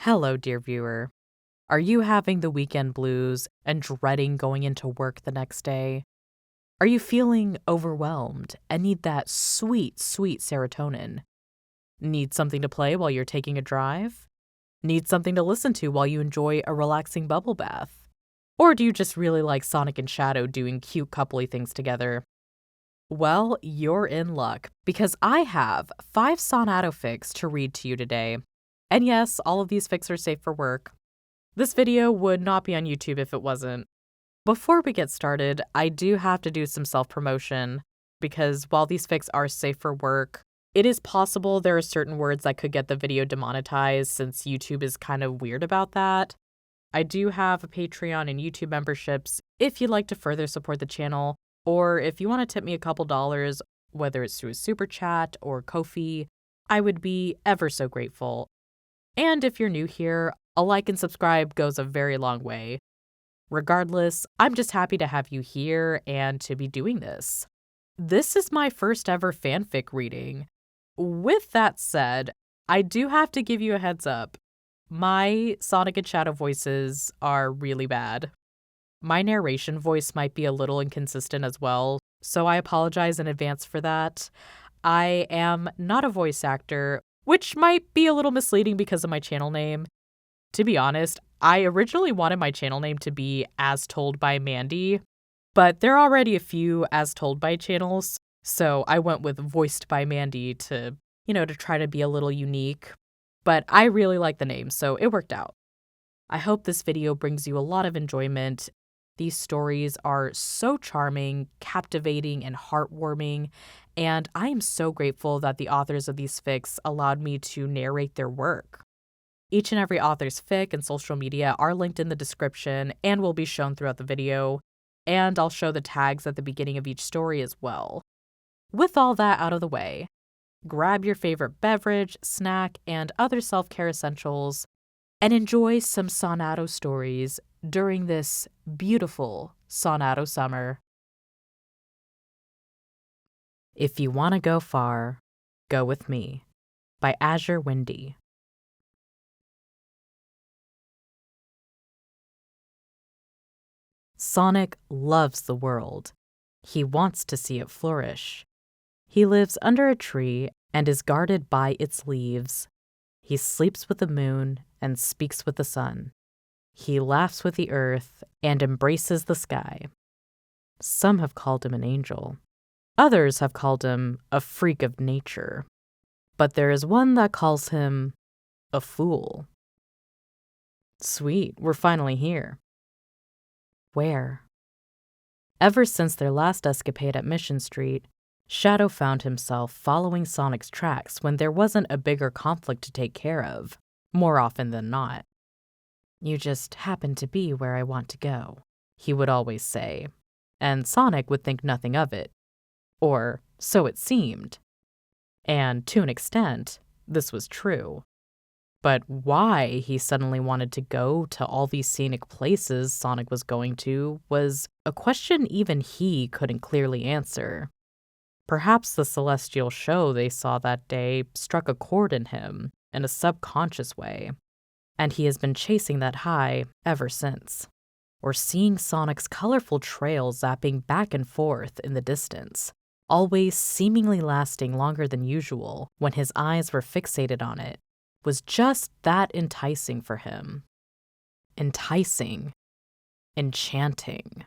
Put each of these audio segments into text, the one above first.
Hello, dear viewer. Are you having the weekend blues and dreading going into work the next day? Are you feeling overwhelmed and need that sweet, sweet serotonin? Need something to play while you're taking a drive? Need something to listen to while you enjoy a relaxing bubble bath? Or do you just really like Sonic and Shadow doing cute coupley things together? Well, you're in luck, because I have 5 Sonadow fics to read to you today. And yes, all of these fics are safe for work. This video would not be on YouTube if it wasn't. Before we get started, I do have to do some self-promotion, because while these fics are safe for work, it is possible there are certain words that could get the video demonetized since YouTube is kind of weird about that. I do have a Patreon and YouTube memberships if you'd like to further support the channel, or if you want to tip me a couple dollars, whether it's through a super chat or Ko-fi, I would be ever so grateful. And if you're new here, a like and subscribe goes a very long way. Regardless, I'm just happy to have you here and to be doing this. This is my first ever fanfic reading. With that said, I do have to give you a heads up. My Sonic and Shadow voices are really bad. My narration voice might be a little inconsistent as well, so I apologize in advance for that. I am not a voice actor, which might be a little misleading because of my channel name. To be honest, I originally wanted my channel name to be As Told by Mandy, but there are already a few As Told by channels, so I went with Voiced by Mandy to try to be a little unique. But I really like the name, so it worked out. I hope this video brings you a lot of enjoyment. These stories are so charming, captivating, and heartwarming, and I am so grateful that the authors of these fics allowed me to narrate their work. Each and every author's fic and social media are linked in the description and will be shown throughout the video, and I'll show the tags at the beginning of each story as well. With all that out of the way, grab your favorite beverage, snack, and other self-care essentials, and enjoy some Sonadow stories during this beautiful Sonadow summer. If You Want to Go Far, Go With Me by Windii. Sonic loves the world. He wants to see it flourish. He lives under a tree and is guarded by its leaves. He sleeps with the moon and speaks with the sun. He laughs with the earth and embraces the sky. Some have called him an angel. Others have called him a freak of nature. But there is one that calls him a fool. Sweet, we're finally here. Where? Ever since their last escapade at Mission Street, Shadow found himself following Sonic's tracks when there wasn't a bigger conflict to take care of, more often than not. "You just happen to be where I want to go," he would always say, and Sonic would think nothing of it. Or so it seemed. And to an extent, this was true. But why he suddenly wanted to go to all these scenic places Sonic was going to was a question even he couldn't clearly answer. Perhaps the celestial show they saw that day struck a chord in him in a subconscious way, and he has been chasing that high ever since. Or seeing Sonic's colorful trail zapping back and forth in the distance, always seemingly lasting longer than usual when his eyes were fixated on it, was just that enticing for him. Enticing. Enchanting.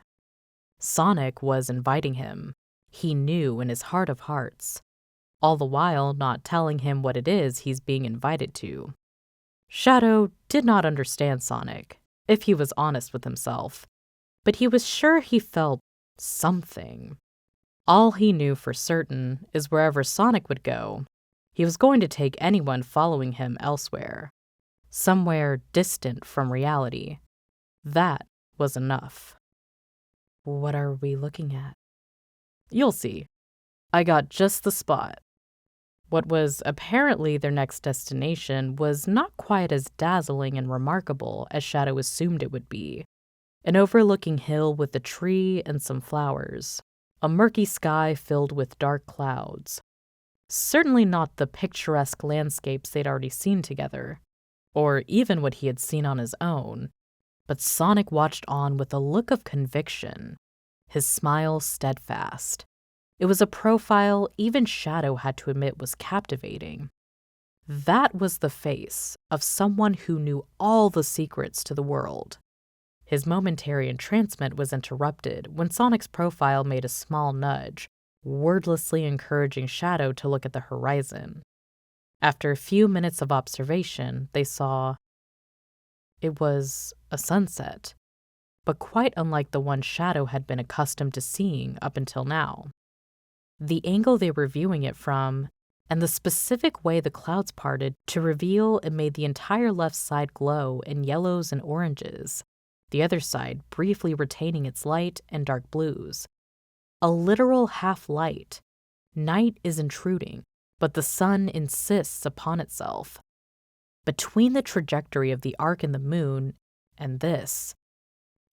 Sonic was inviting him. He knew in his heart of hearts, all the while not telling him what it is he's being invited to. Shadow did not understand Sonic, if he was honest with himself, but he was sure he felt something. All he knew for certain is wherever Sonic would go, he was going to take anyone following him elsewhere, somewhere distant from reality. That was enough. What are we looking at? You'll see. I got just the spot. What was apparently their next destination was not quite as dazzling and remarkable as Shadow assumed it would be. An overlooking hill with a tree and some flowers. A murky sky filled with dark clouds. Certainly not the picturesque landscapes they'd already seen together. or even what he had seen on his own, but Sonic watched on with a look of conviction, his smile steadfast. It was a profile even Shadow had to admit was captivating. That was the face of someone who knew all the secrets to the world. His momentary entrancement was interrupted when Sonic's profile made a small nudge, wordlessly encouraging Shadow to look at the horizon. After a few minutes of observation, they saw it was a sunset, but quite unlike the one Shadow had been accustomed to seeing up until now. The angle they were viewing it from, and the specific way the clouds parted to reveal it made the entire left side glow in yellows and oranges, the other side briefly retaining its light and dark blues. A literal half-light. Night is intruding, but the sun insists upon itself. Between the trajectory of the arc and the moon and this,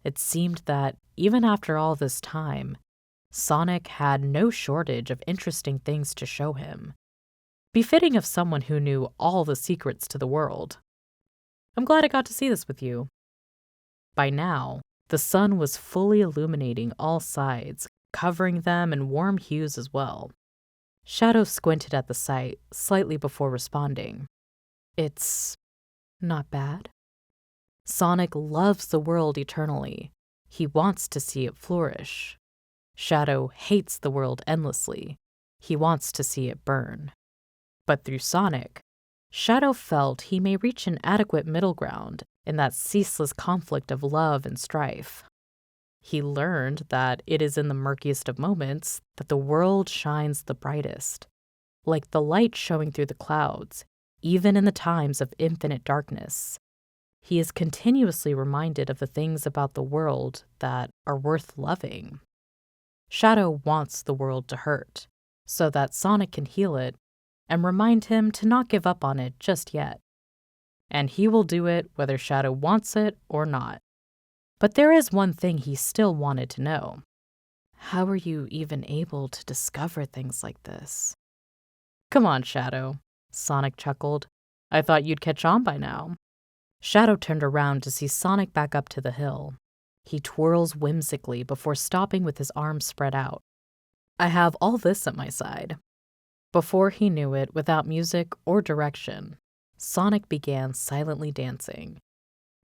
it seemed that, even after all this time, Sonic had no shortage of interesting things to show him, befitting of someone who knew all the secrets to the world. I'm glad I got to see this with you. By now, the sun was fully illuminating all sides, covering them in warm hues as well. Shadow squinted at the sight slightly before responding. It's not bad. Sonic loves the world eternally. He wants to see it flourish. Shadow hates the world endlessly. He wants to see it burn. But through Sonic, Shadow felt he may reach an adequate middle ground in that ceaseless conflict of love and strife. He learned that it is in the murkiest of moments that the world shines the brightest, like the light showing through the clouds, even in the times of infinite darkness. He is continuously reminded of the things about the world that are worth loving. Shadow wants the world to hurt, so that Sonic can heal it and remind him to not give up on it just yet. And he will do it whether Shadow wants it or not. But there is one thing he still wanted to know. How are you even able to discover things like this? Come on, Shadow, Sonic chuckled. I thought you'd catch on by now. Shadow turned around to see Sonic back up to the hill. He twirls whimsically before stopping with his arms spread out. I have all this at my side. Before he knew it, without music or direction, Sonic began silently dancing.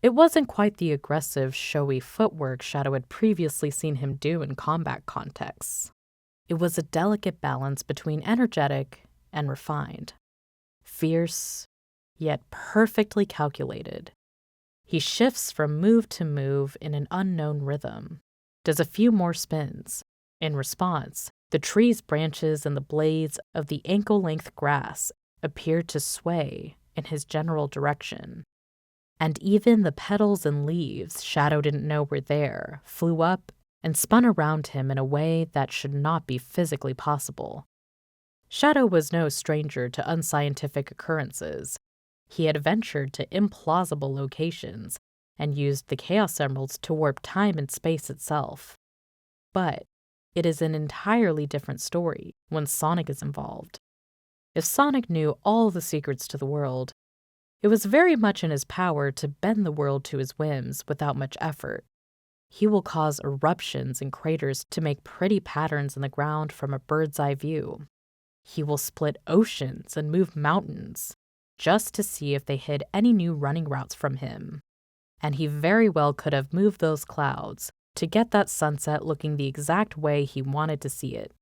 It wasn't quite the aggressive, showy footwork Shadow had previously seen him do in combat contexts. It was a delicate balance between energetic and refined. Fierce, yet perfectly calculated. He shifts from move to move in an unknown rhythm, does a few more spins. In response, the tree's branches and the blades of the ankle-length grass appeared to sway in his general direction. And even the petals and leaves Shadow didn't know were there flew up and spun around him in a way that should not be physically possible. Shadow was no stranger to unscientific occurrences. He had ventured to implausible locations and used the Chaos Emeralds to warp time and space itself. But it is an entirely different story when Sonic is involved. If Sonic knew all the secrets to the world, it was very much in his power to bend the world to his whims without much effort. He will cause eruptions and craters to make pretty patterns in the ground from a bird's eye view. He will split oceans and move mountains, just to see if they hid any new running routes from him. And he very well could have moved those clouds to get that sunset looking the exact way he wanted to see it.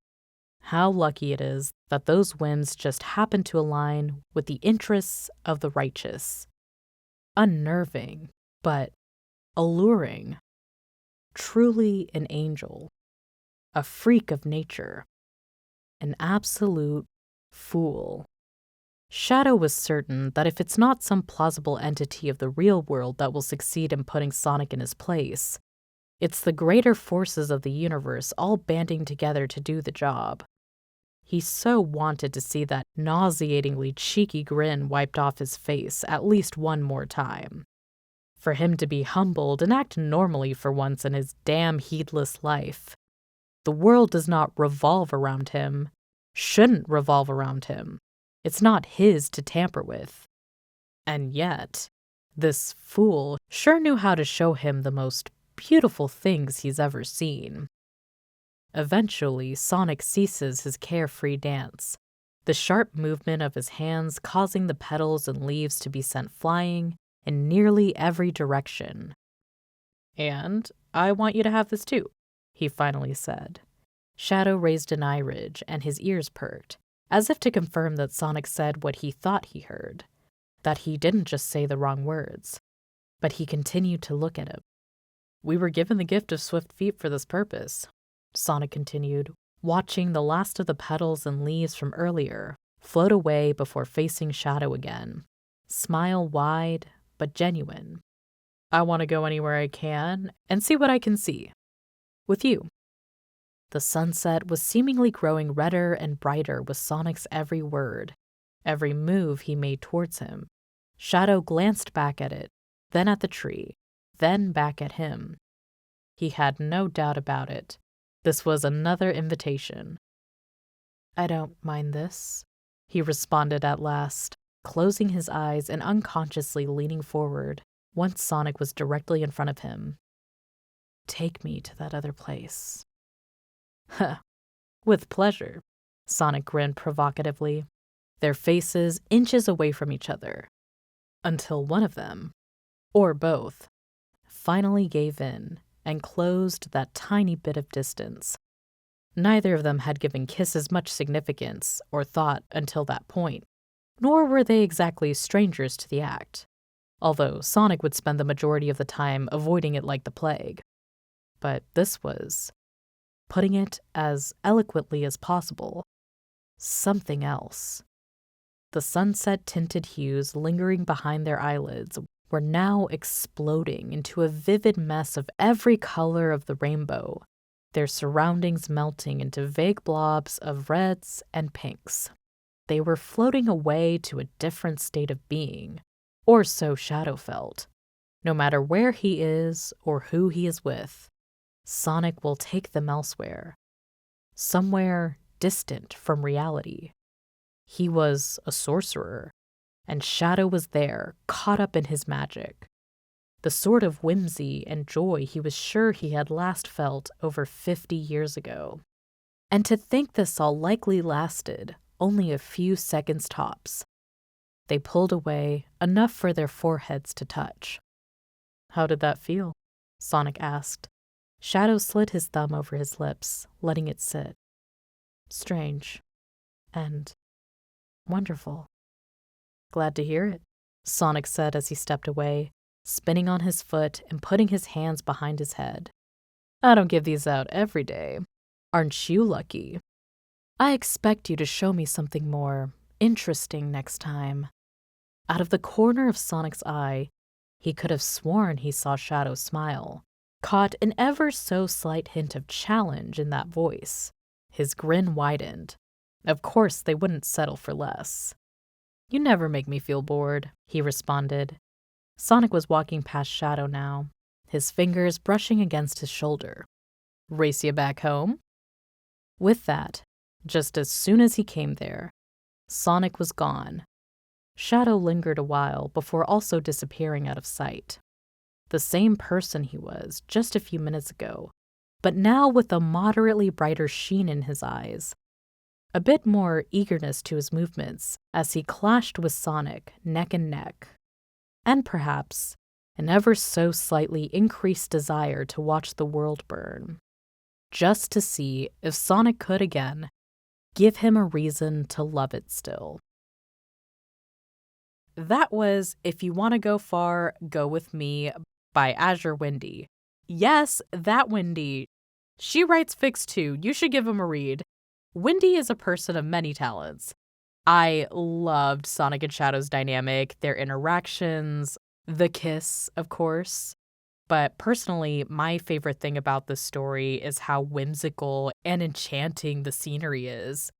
How lucky it is that those whims just happen to align with the interests of the righteous. Unnerving, but alluring. Truly an angel. A freak of nature. An absolute fool. Shadow was certain that if it's not some plausible entity of the real world that will succeed in putting Sonic in his place, it's the greater forces of the universe all banding together to do the job. He so wanted to see that nauseatingly cheeky grin wiped off his face at least one more time. For him to be humbled and act normally for once in his damn heedless life. The world does not revolve around him, shouldn't revolve around him. It's not his to tamper with. And yet, this fool sure knew how to show him the most beautiful things he's ever seen. Eventually, Sonic ceases his carefree dance, the sharp movement of his hands causing the petals and leaves to be sent flying in nearly every direction. "And I want you to have this too," he finally said. Shadow raised an eye ridge and his ears perked, as if to confirm that Sonic said what he thought he heard, that he didn't just say the wrong words. But he continued to look at him. "We were given the gift of swift feet for this purpose," Sonic continued, watching the last of the petals and leaves from earlier float away before facing Shadow again. Smile wide, but genuine. "I want to go anywhere I can and see what I can see. With you." The sunset was seemingly growing redder and brighter with Sonic's every word, every move he made towards him. Shadow glanced back at it, then at the tree, then back at him. He had no doubt about it. This was another invitation. "I don't mind this," he responded at last, closing his eyes and unconsciously leaning forward once Sonic was directly in front of him. "Take me to that other place." "Huh, with pleasure," Sonic grinned provocatively, their faces inches away from each other, until one of them, or both, finally gave in and closed that tiny bit of distance. Neither of them had given kisses much significance or thought until that point, nor were they exactly strangers to the act, although Sonic would spend the majority of the time avoiding it like the plague. But this was, putting it as eloquently as possible, something else. The sunset-tinted hues lingering behind their eyelids were now exploding into a vivid mess of every color of the rainbow, their surroundings melting into vague blobs of reds and pinks. They were floating away to a different state of being, or so Shadow felt. No matter where he is or who he is with, Sonic will take them elsewhere, somewhere distant from reality. He was a sorcerer, and Shadow was there, caught up in his magic. The sort of whimsy and joy he was sure he had last felt over 50 years ago. And to think this all likely lasted only a few seconds tops. They pulled away, enough for their foreheads to touch. "How did that feel?" Sonic asked. Shadow slid his thumb over his lips, letting it sit. "Strange. And wonderful." "Glad to hear it," Sonic said as he stepped away, spinning on his foot and putting his hands behind his head. "I don't give these out every day. Aren't you lucky?" "I expect you to show me something more interesting next time." Out of the corner of Sonic's eye, he could have sworn he saw Shadow smile, caught an ever so slight hint of challenge in that voice. His grin widened. Of course they wouldn't settle for less. "You never make me feel bored," he responded. Sonic was walking past Shadow now, his fingers brushing against his shoulder. "Race you back home?" With that, just as soon as he came there, Sonic was gone. Shadow lingered a while before also disappearing out of sight. The same person he was just a few minutes ago, but now with a moderately brighter sheen in his eyes. A bit more eagerness to his movements as he clashed with Sonic neck and neck. And perhaps an ever so slightly increased desire to watch the world burn. Just to see if Sonic could again give him a reason to love it still. That was If You Want to Go Far, Go With Me by Windii. Yes, that Windii. She writes fics too. You should give him a read. Windii is a person of many talents. I loved Sonic and Shadow's dynamic, their interactions, the kiss, of course. But personally, my favorite thing about this story is how whimsical and enchanting the scenery is.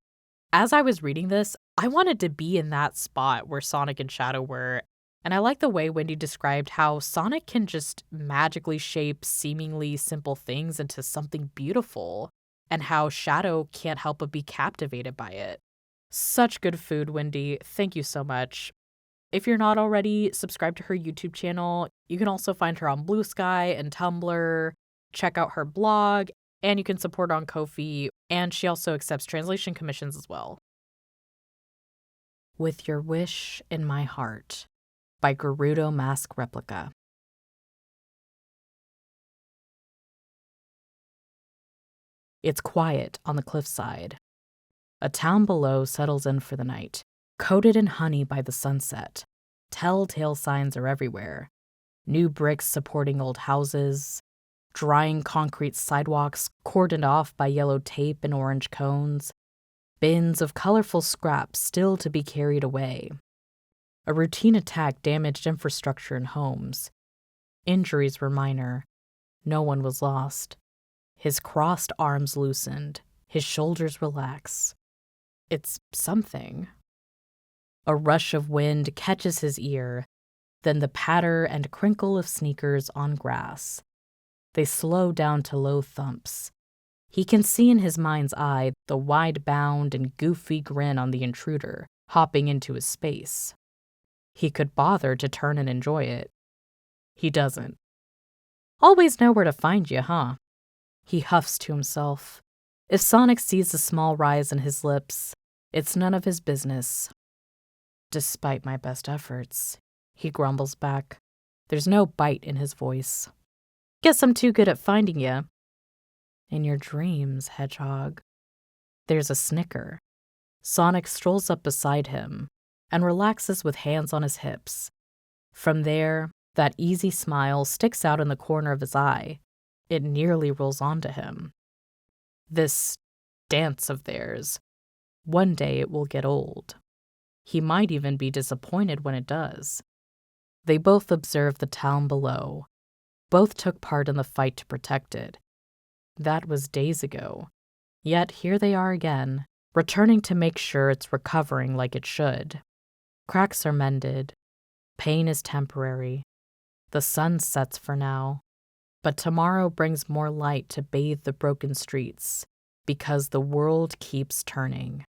As I was reading this, I wanted to be in that spot where Sonic and Shadow were, and I like the way Windii described how Sonic can just magically shape seemingly simple things into something beautiful, and how Shadow can't help but be captivated by it. Such good food, Windii. Thank you so much. If you're not already subscribed to her YouTube channel, you can also find her on Blue Sky and Tumblr, check out her blog, and you can support on Ko-fi, and she also accepts translation commissions as well. With Your Wish in My Heart by Gerudomaskreplica. It's quiet on the cliffside. A town below settles in for the night, coated in honey by the sunset. Telltale signs are everywhere. New bricks supporting old houses, drying concrete sidewalks cordoned off by yellow tape and orange cones, bins of colorful scraps still to be carried away. A routine attack damaged infrastructure and homes. Injuries were minor. No one was lost. His crossed arms loosened, his shoulders relax. It's something. A rush of wind catches his ear, then the patter and crinkle of sneakers on grass. They slow down to low thumps. He can see in his mind's eye the wide bound and goofy grin on the intruder, hopping into his space. He could bother to turn and enjoy it. He doesn't. Always know where to find you, huh? He huffs to himself. If Sonic sees the small rise in his lips, it's none of his business. Despite my best efforts, he grumbles back. There's no bite in his voice. Guess I'm too good at finding you. In your dreams, Hedgehog. There's a snicker. Sonic strolls up beside him and relaxes with hands on his hips. From there, that easy smile sticks out in the corner of his eye. It nearly rolls onto him. This dance of theirs, one day it will get old. He might even be disappointed when it does. They both observe the town below. Both took part in the fight to protect it. That was days ago. Yet here they are again, returning to make sure it's recovering like it should. Cracks are mended. Pain is temporary. The sun sets for now. But tomorrow brings more light to bathe the broken streets, because the world keeps turning.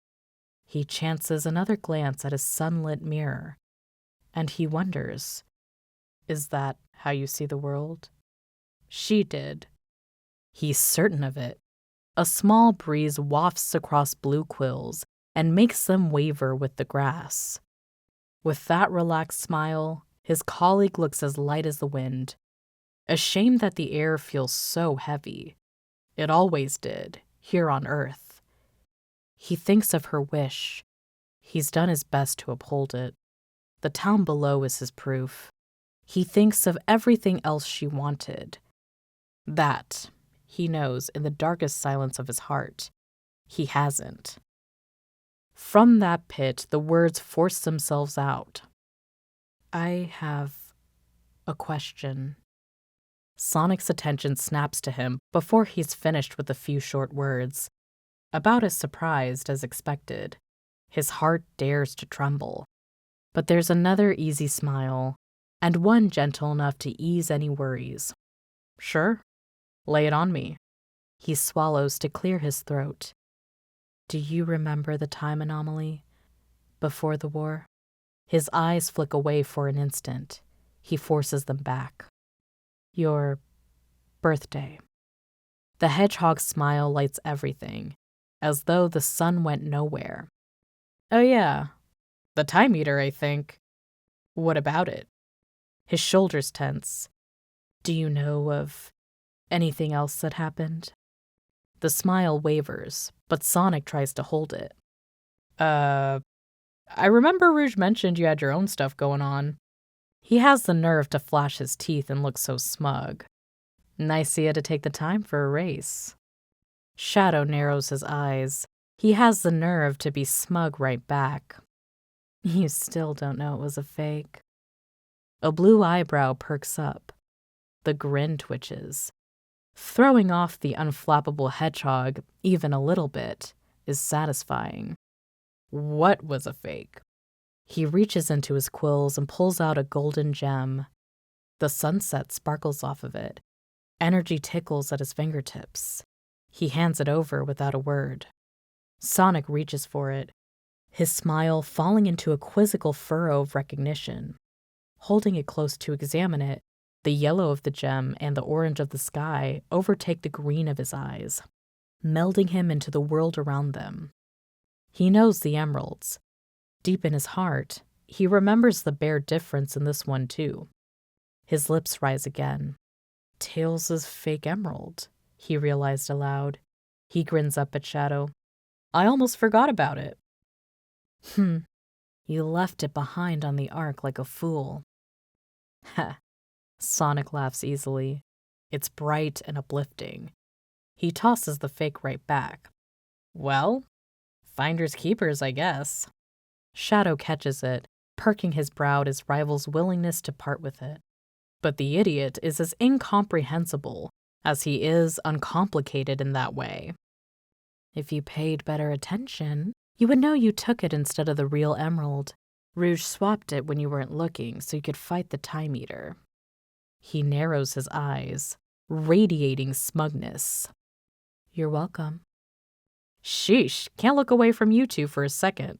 He chances another glance at his sunlit mirror, and he wonders, is that how you see the world? She did. He's certain of it. A small breeze wafts across blue quills and makes them waver with the grass. With that relaxed smile, his colleague looks as light as the wind. A shame that the air feels so heavy. It always did, here on Earth. He thinks of her wish. He's done his best to uphold it. The town below is his proof. He thinks of everything else she wanted. That, he knows in the darkest silence of his heart, he hasn't. From that pit, the words force themselves out. I have a question. Sonic's attention snaps to him before he's finished with a few short words. About as surprised as expected. His heart dares to tremble. But there's another easy smile, and one gentle enough to ease any worries. Sure, lay it on me. He swallows to clear his throat. Do you remember the time anomaly? Before the war? His eyes flick away for an instant. He forces them back. Your birthday. The hedgehog's smile lights everything, as though the sun went nowhere. Oh yeah, the time eater, I think. What about it? His shoulders tense. Do you know of anything else that happened? The smile wavers, but Sonic tries to hold it. I remember Rouge mentioned you had your own stuff going on. He has the nerve to flash his teeth and look so smug. Nice of you to take the time for a race. Shadow narrows his eyes. He has the nerve to be smug right back. You still don't know it was a fake. A blue eyebrow perks up. The grin twitches. Throwing off the unflappable hedgehog even a little bit is satisfying. What was a fake? He reaches into his quills and pulls out a golden gem. The sunset sparkles off of it. Energy tickles at his fingertips. He hands it over without a word. Sonic reaches for it. his smile falling into a quizzical furrow of recognition. Holding it close to examine it, the yellow of the gem and the orange of the sky overtake the green of his eyes, melding him into the world around them. He knows the emeralds. Deep in his heart, he remembers the bare difference in this one too. His lips rise again. Tails' fake emerald, he realized aloud. He grins up at Shadow. I almost forgot about it. You left it behind on the ark like a fool. Heh. Sonic laughs easily. It's bright and uplifting. He tosses the fake right back. Well, finders keepers, I guess. Shadow catches it, perking his brow at his rival's willingness to part with it. But the idiot is as incomprehensible as he is uncomplicated in that way. If you paid better attention, you would know you took it instead of the real emerald. Rouge swapped it when you weren't looking so you could fight the Time Eater. He narrows his eyes, radiating smugness. You're welcome. Sheesh, can't look away from you two for a second.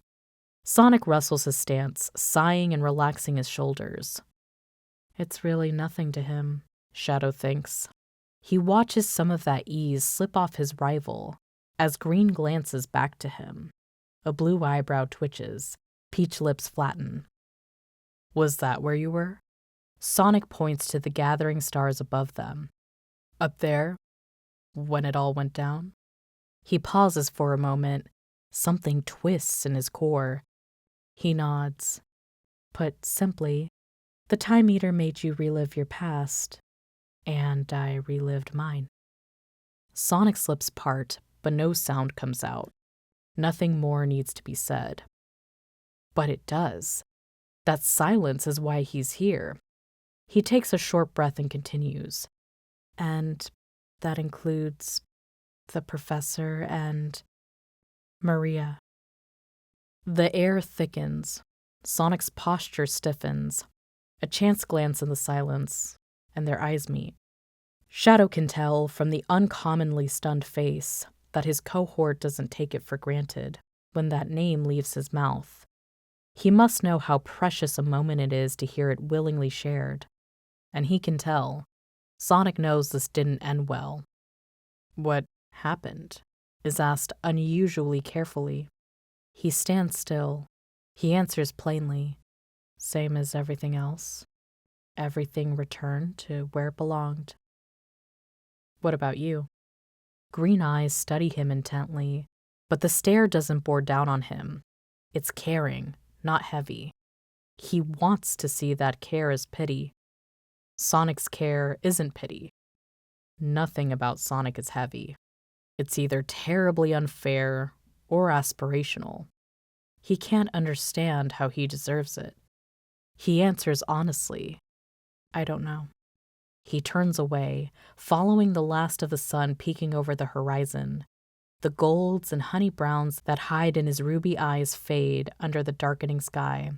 Sonic rustles his stance, sighing and relaxing his shoulders. It's really nothing to him, Shadow thinks. He watches some of that ease slip off his rival as Green glances back to him. A blue eyebrow twitches, peach lips flatten. Was that where you were? Sonic points to the gathering stars above them. Up there, when it all went down? He pauses for a moment. Something twists in his core. He nods. Put simply, the Time Eater made you relive your past, and I relived mine. Sonic's lips part, but no sound comes out. Nothing more needs to be said. But it does. That silence is why he's here. He takes a short breath and continues. And that includes the professor and Maria. The air thickens. Sonic's posture stiffens. A chance glance in the silence, and their eyes meet. Shadow can tell from the uncommonly stunned face that his cohort doesn't take it for granted when that name leaves his mouth. He must know how precious a moment it is to hear it willingly shared. And he can tell. Sonic knows this didn't end well. What happened is asked unusually carefully. He stands still. He answers plainly. Same as everything else. Everything returned to where it belonged. What about you? Green eyes study him intently, but the stare doesn't bore down on him. It's caring, not heavy. He wants to see that care as pity. Sonic's care isn't pity. Nothing about Sonic is heavy. It's either terribly unfair or aspirational. He can't understand how he deserves it. He answers honestly, I don't know. He turns away, following the last of the sun peeking over the horizon. The golds and honey browns that hide in his ruby eyes fade under the darkening sky.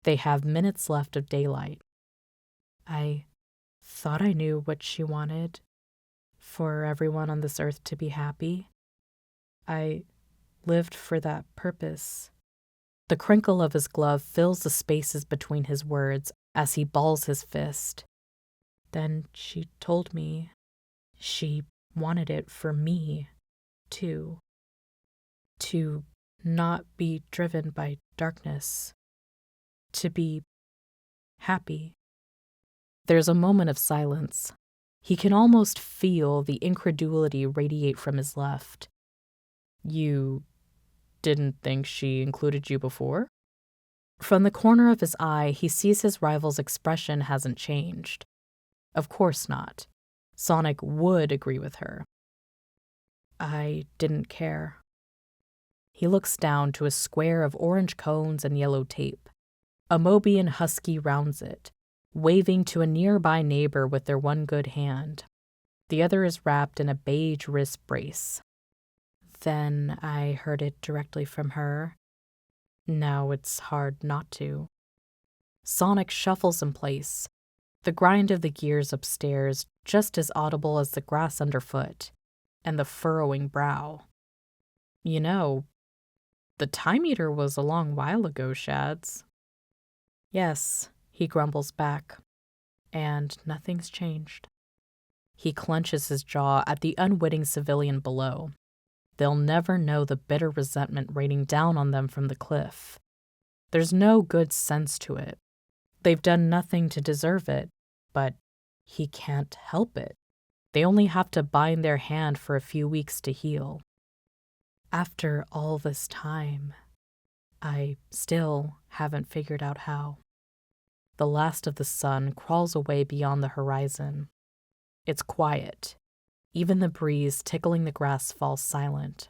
They have minutes left of daylight. I thought I knew what she wanted. For everyone on this earth to be happy. I lived for that purpose. The crinkle of his glove fills the spaces between his words as he balls his fist. Then she told me she wanted it for me, too. To not be driven by darkness. To be happy. There's a moment of silence. He can almost feel the incredulity radiate from his left. You didn't think she included you before? From the corner of his eye, he sees his rival's expression hasn't changed. Of course not. Sonic would agree with her. I didn't care. He looks down to a square of orange cones and yellow tape. A Mobian husky rounds it, waving to a nearby neighbor with their one good hand. The other is wrapped in a beige wrist brace. Then I heard it directly from her. Now it's hard not to. Sonic shuffles in place, the grind of the gears upstairs just as audible as the grass underfoot and the furrowing brow. You know, The time eater was a long while ago, Shads. Yes, he grumbles back, and nothing's changed. He clenches his jaw at the unwitting civilian below. They'll never know the bitter resentment raining down on them from the cliff. There's no good sense to it. They've done nothing to deserve it, but he can't help it. They only have to bind their hand for a few weeks to heal. After all this time, I still haven't figured out how. The last of the sun crawls away beyond the horizon. It's quiet. Even the breeze tickling the grass falls silent.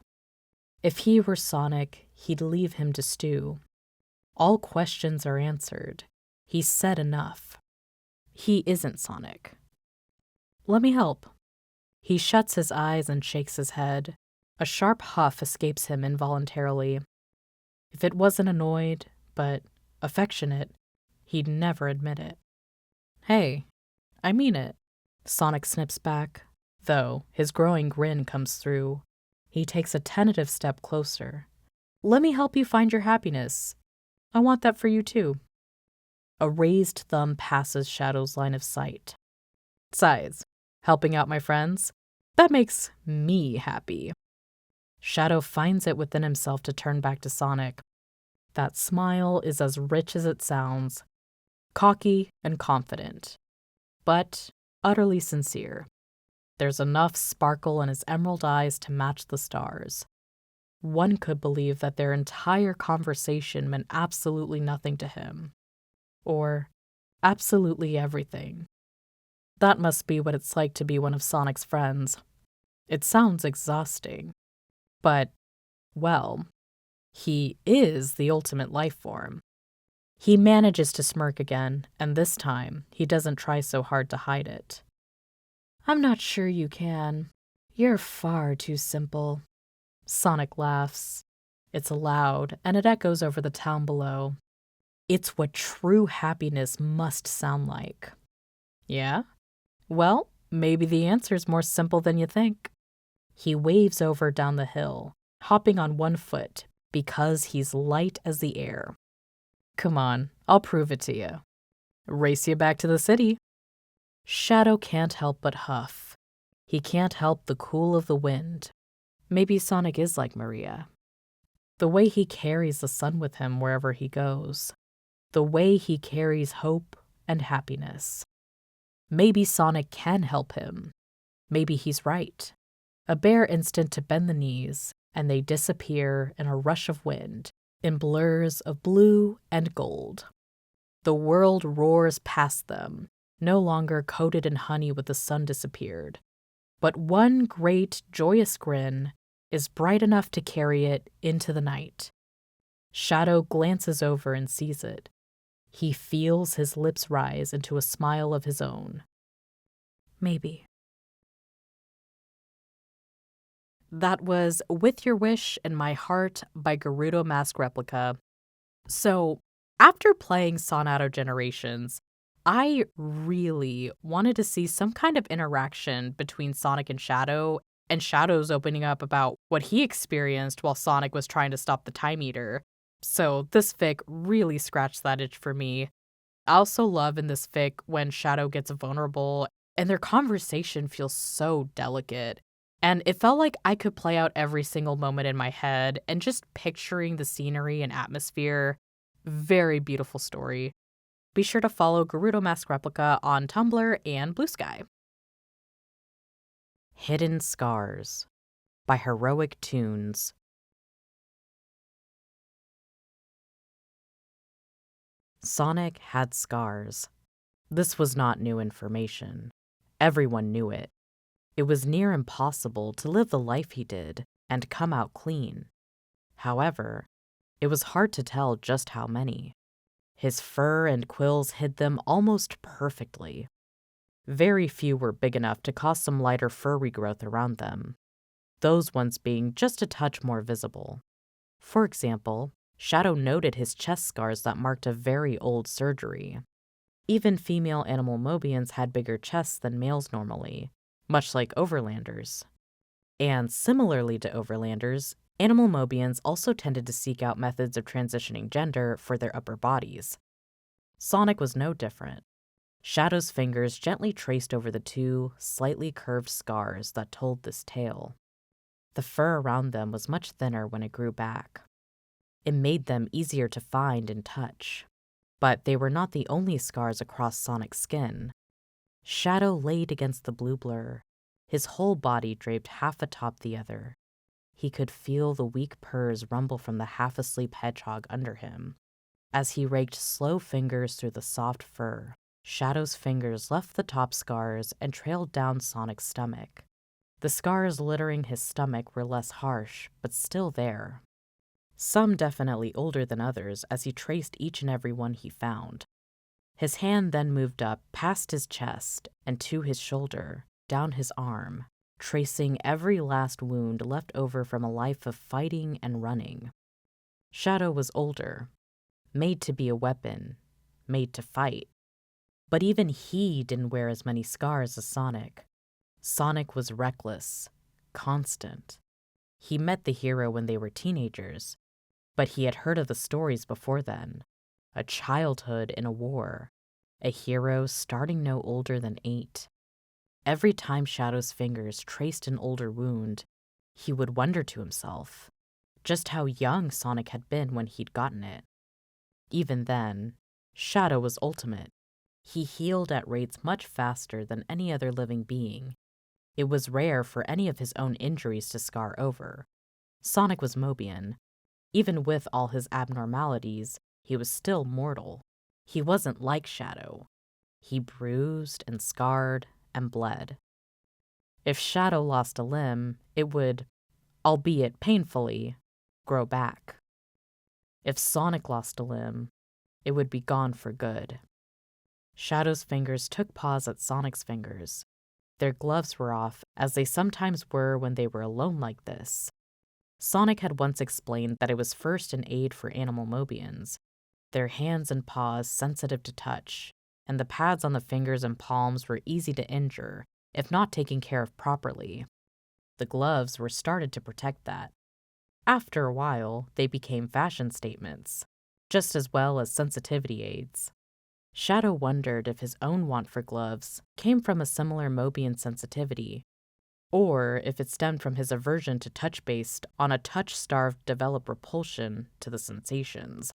If he were Sonic, he'd leave him to stew. All questions are answered. He's said enough. He isn't Sonic. Let me help. He shuts his eyes and shakes his head. A sharp huff escapes him involuntarily. If it wasn't annoyed, but affectionate, he'd never admit it. Hey, I mean it. Sonic snips back, though his growing grin comes through. He takes a tentative step closer. Let me help you find your happiness. I want that for you too. A raised thumb passes Shadow's line of sight. Sighs. Helping out my friends? That makes me happy. Shadow finds it within himself to turn back to Sonic. That smile is as rich as it sounds, cocky and confident, but utterly sincere. There's enough sparkle in his emerald eyes to match the stars. One could believe that their entire conversation meant absolutely nothing to him. Or absolutely everything. That must be what it's like to be one of Sonic's friends. It sounds exhausting. But, well, he is the ultimate life form. He manages to smirk again, and this time he doesn't try so hard to hide it. I'm not sure you can. You're far too simple. Sonic laughs. It's loud, and it echoes over the town below. It's what true happiness must sound like. Yeah? Well, maybe the answer's more simple than you think. He waves over down the hill, hopping on one foot because he's light as the air. Come on, I'll prove it to you. Race you back to the city. Shadow can't help but huff. He can't help the cool of the wind. Maybe Sonic is like Maria. The way he carries the sun with him wherever he goes. The way he carries hope and happiness. Maybe Sonic can help him. Maybe he's right. A bare instant to bend the knees, and they disappear in a rush of wind, in blurs of blue and gold. The world roars past them, no longer coated in honey with the sun disappeared. But one great, joyous grin is bright enough to carry it into the night. Shadow glances over and sees it. He feels his lips rise into a smile of his own. Maybe. That was With Your Wish in My Heart by Gerudomaskreplica. So, after playing Sonadow Generations, I really wanted to see some kind of interaction between Sonic and Shadow's opening up about what he experienced while Sonic was trying to stop the Time Eater. So this fic really scratched that itch for me. I also love in this fic when Shadow gets vulnerable and their conversation feels so delicate. And it felt like I could play out every single moment in my head and just picturing the scenery and atmosphere. Very beautiful story. Be sure to follow Gerudomaskreplica on Tumblr and Blue Sky. Hidden Scars by Heroic Toonz. Sonic had scars. This was not new information. Everyone knew it. It was near impossible to live the life he did and come out clean. However, it was hard to tell just how many. His fur and quills hid them almost perfectly. Very few were big enough to cause some lighter fur regrowth around them, those ones being just a touch more visible. For example, Shadow noted his chest scars that marked a very old surgery. Even female animal Mobians had bigger chests than males normally, much like overlanders. And similarly to overlanders, Animal Mobians also tended to seek out methods of transitioning gender for their upper bodies. Sonic was no different. Shadow's fingers gently traced over the two slightly curved scars that told this tale. The fur around them was much thinner when it grew back. It made them easier to find and touch. But they were not the only scars across Sonic's skin. Shadow laid against the blue blur, his whole body draped half atop the other. He could feel the weak purrs rumble from the half-asleep hedgehog under him. As he raked slow fingers through the soft fur, Shadow's fingers left the top scars and trailed down Sonic's stomach. The scars littering his stomach were less harsh, but still there. Some definitely older than others as he traced each and every one he found. His hand then moved up past his chest and to his shoulder, down his arm, tracing every last wound left over from a life of fighting and running. Shadow was older, made to be a weapon, made to fight. But even he didn't wear as many scars as Sonic. Sonic was reckless, constant. He met the hero when they were teenagers, but he had heard of the stories before then. A childhood in a war, a hero starting no older than 8. Every time Shadow's fingers traced an older wound, he would wonder to himself just how young Sonic had been when he'd gotten it. Even then, Shadow was ultimate. He healed at rates much faster than any other living being. It was rare for any of his own injuries to scar over. Sonic was Mobian. Even with all his abnormalities, he was still mortal. He wasn't like Shadow. He bruised and scarred and bled. If Shadow lost a limb, it would, albeit painfully, grow back. If Sonic lost a limb, it would be gone for good. Shadow's fingers took paws at Sonic's fingers. Their gloves were off, as they sometimes were when they were alone like this. Sonic had once explained that it was first an aid for animal Mobians, their hands and paws sensitive to touch, and the pads on the fingers and palms were easy to injure if not taken care of properly. The gloves were started to protect that. After a while, they became fashion statements, just as well as sensitivity aids. Shadow wondered if his own want for gloves came from a similar Mobian sensitivity, or if it stemmed from his aversion to touch based on a touch-starved developed repulsion to the sensations.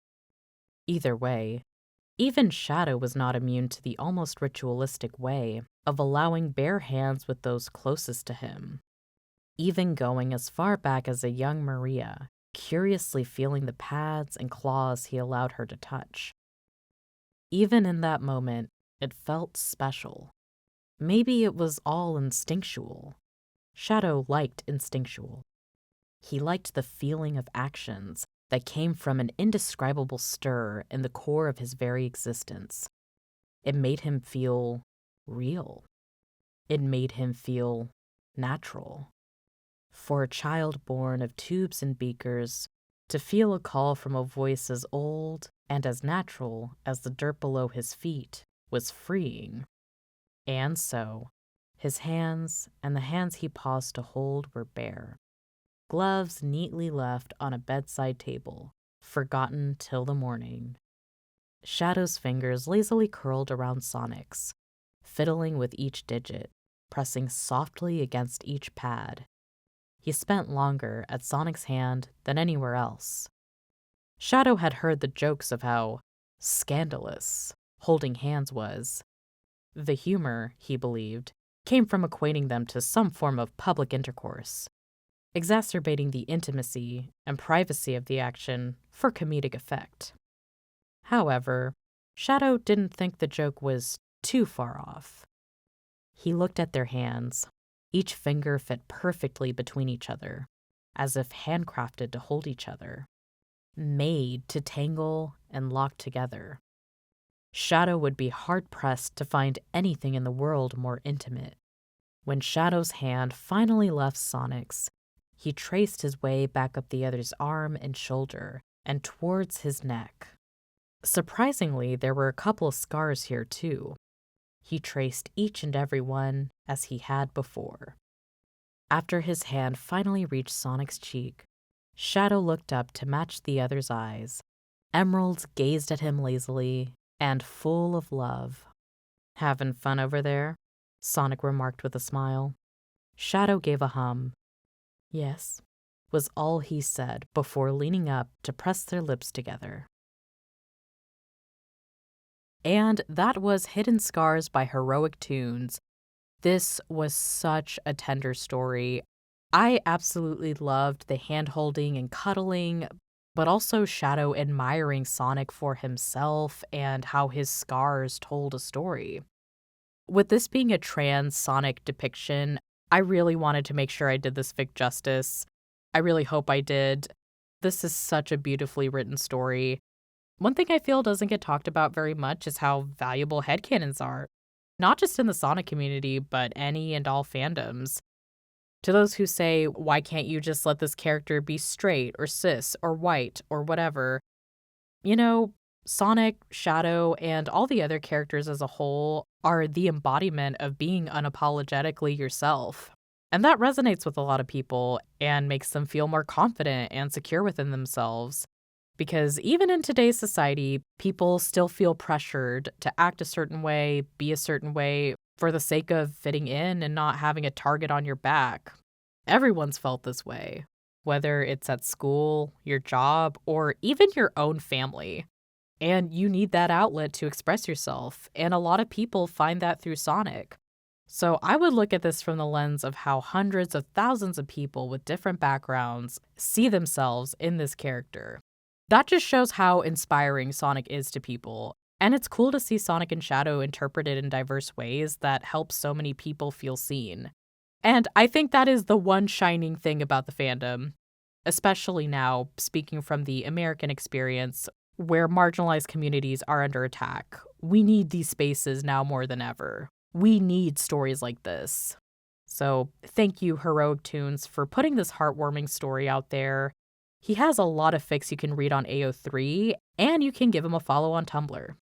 Either way, even Shadow was not immune to the almost ritualistic way of allowing bare hands with those closest to him, even going as far back as a young Maria, curiously feeling the pads and claws he allowed her to touch. Even in that moment, it felt special. Maybe it was all instinctual. Shadow liked instinctual. He liked the feeling of actions that came from an indescribable stir in the core of his very existence. It made him feel real. It made him feel natural. For a child born of tubes and beakers, to feel a call from a voice as old and as natural as the dirt below his feet was freeing. And so, his hands and the hands he paused to hold were bare. Gloves neatly left on a bedside table, forgotten till the morning. Shadow's fingers lazily curled around Sonic's, fiddling with each digit, pressing softly against each pad. He spent longer at Sonic's hand than anywhere else. Shadow had heard the jokes of how scandalous holding hands was. The humor, he believed, came from equating them to some form of public intercourse, exacerbating the intimacy and privacy of the action for comedic effect. However, Shadow didn't think the joke was too far off. He looked at their hands. Each finger fit perfectly between each other, as if handcrafted to hold each other, made to tangle and lock together. Shadow would be hard-pressed to find anything in the world more intimate. When Shadow's hand finally left Sonic's, he traced his way back up the other's arm and shoulder and towards his neck. Surprisingly, there were a couple of scars here too. He traced each and every one as he had before. After his hand finally reached Sonic's cheek, Shadow looked up to match the other's eyes. Emeralds gazed at him lazily and full of love. "Having fun over there?" Sonic remarked with a smile. Shadow gave a hum. "Yes," was all he said before leaning up to press their lips together. And that was Hidden Scars by Heroic Toonz. This was such a tender story. I absolutely loved the hand-holding and cuddling, but also Shadow admiring Sonic for himself and how his scars told a story. With this being a trans Sonic depiction, I really wanted to make sure I did this fic justice. I really hope I did. This is such a beautifully written story. One thing I feel doesn't get talked about very much is how valuable headcanons are, not just in the Sonic community, but any and all fandoms. To those who say, why can't you just let this character be straight or cis or white or whatever? You know, Sonic, Shadow, and all the other characters as a whole are the embodiment of being unapologetically yourself. And that resonates with a lot of people and makes them feel more confident and secure within themselves. Because even in today's society, people still feel pressured to act a certain way, be a certain way, for the sake of fitting in and not having a target on your back. Everyone's felt this way, whether it's at school, your job, or even your own family. And you need that outlet to express yourself, and a lot of people find that through Sonic. So I would look at this from the lens of how hundreds of thousands of people with different backgrounds see themselves in this character. That just shows how inspiring Sonic is to people, and it's cool to see Sonic and Shadow interpreted in diverse ways that help so many people feel seen. And I think that is the one shining thing about the fandom, especially now, speaking from the American experience, where marginalized communities are under attack. We need these spaces now more than ever. We need stories like this. So thank you, Heroic Toonz, for putting this heartwarming story out there. He has a lot of fics you can read on AO3, and you can give him a follow on Tumblr.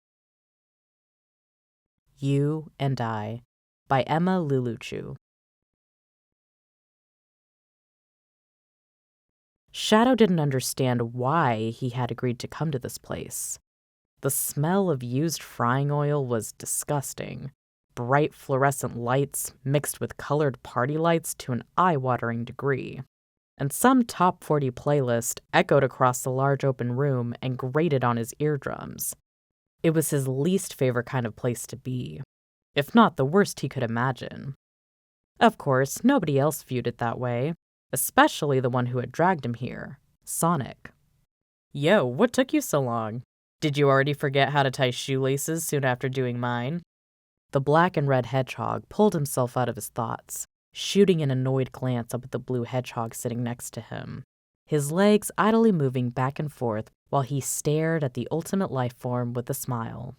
You and I by EmmaLuLuChu. Shadow didn't understand why he had agreed to come to this place. The smell of used frying oil was disgusting. Bright fluorescent lights mixed with colored party lights to an eye-watering degree. And some top 40 playlist echoed across the large open room and grated on his eardrums. It was his least favorite kind of place to be, if not the worst he could imagine. Of course, nobody else viewed it that way, especially the one who had dragged him here, Sonic. "Yo, what took you so long? Did you already forget how to tie shoelaces soon after doing mine?" The black and red hedgehog pulled himself out of his thoughts, shooting an annoyed glance up at the blue hedgehog sitting next to him, his legs idly moving back and forth while he stared at the ultimate life form with a smile.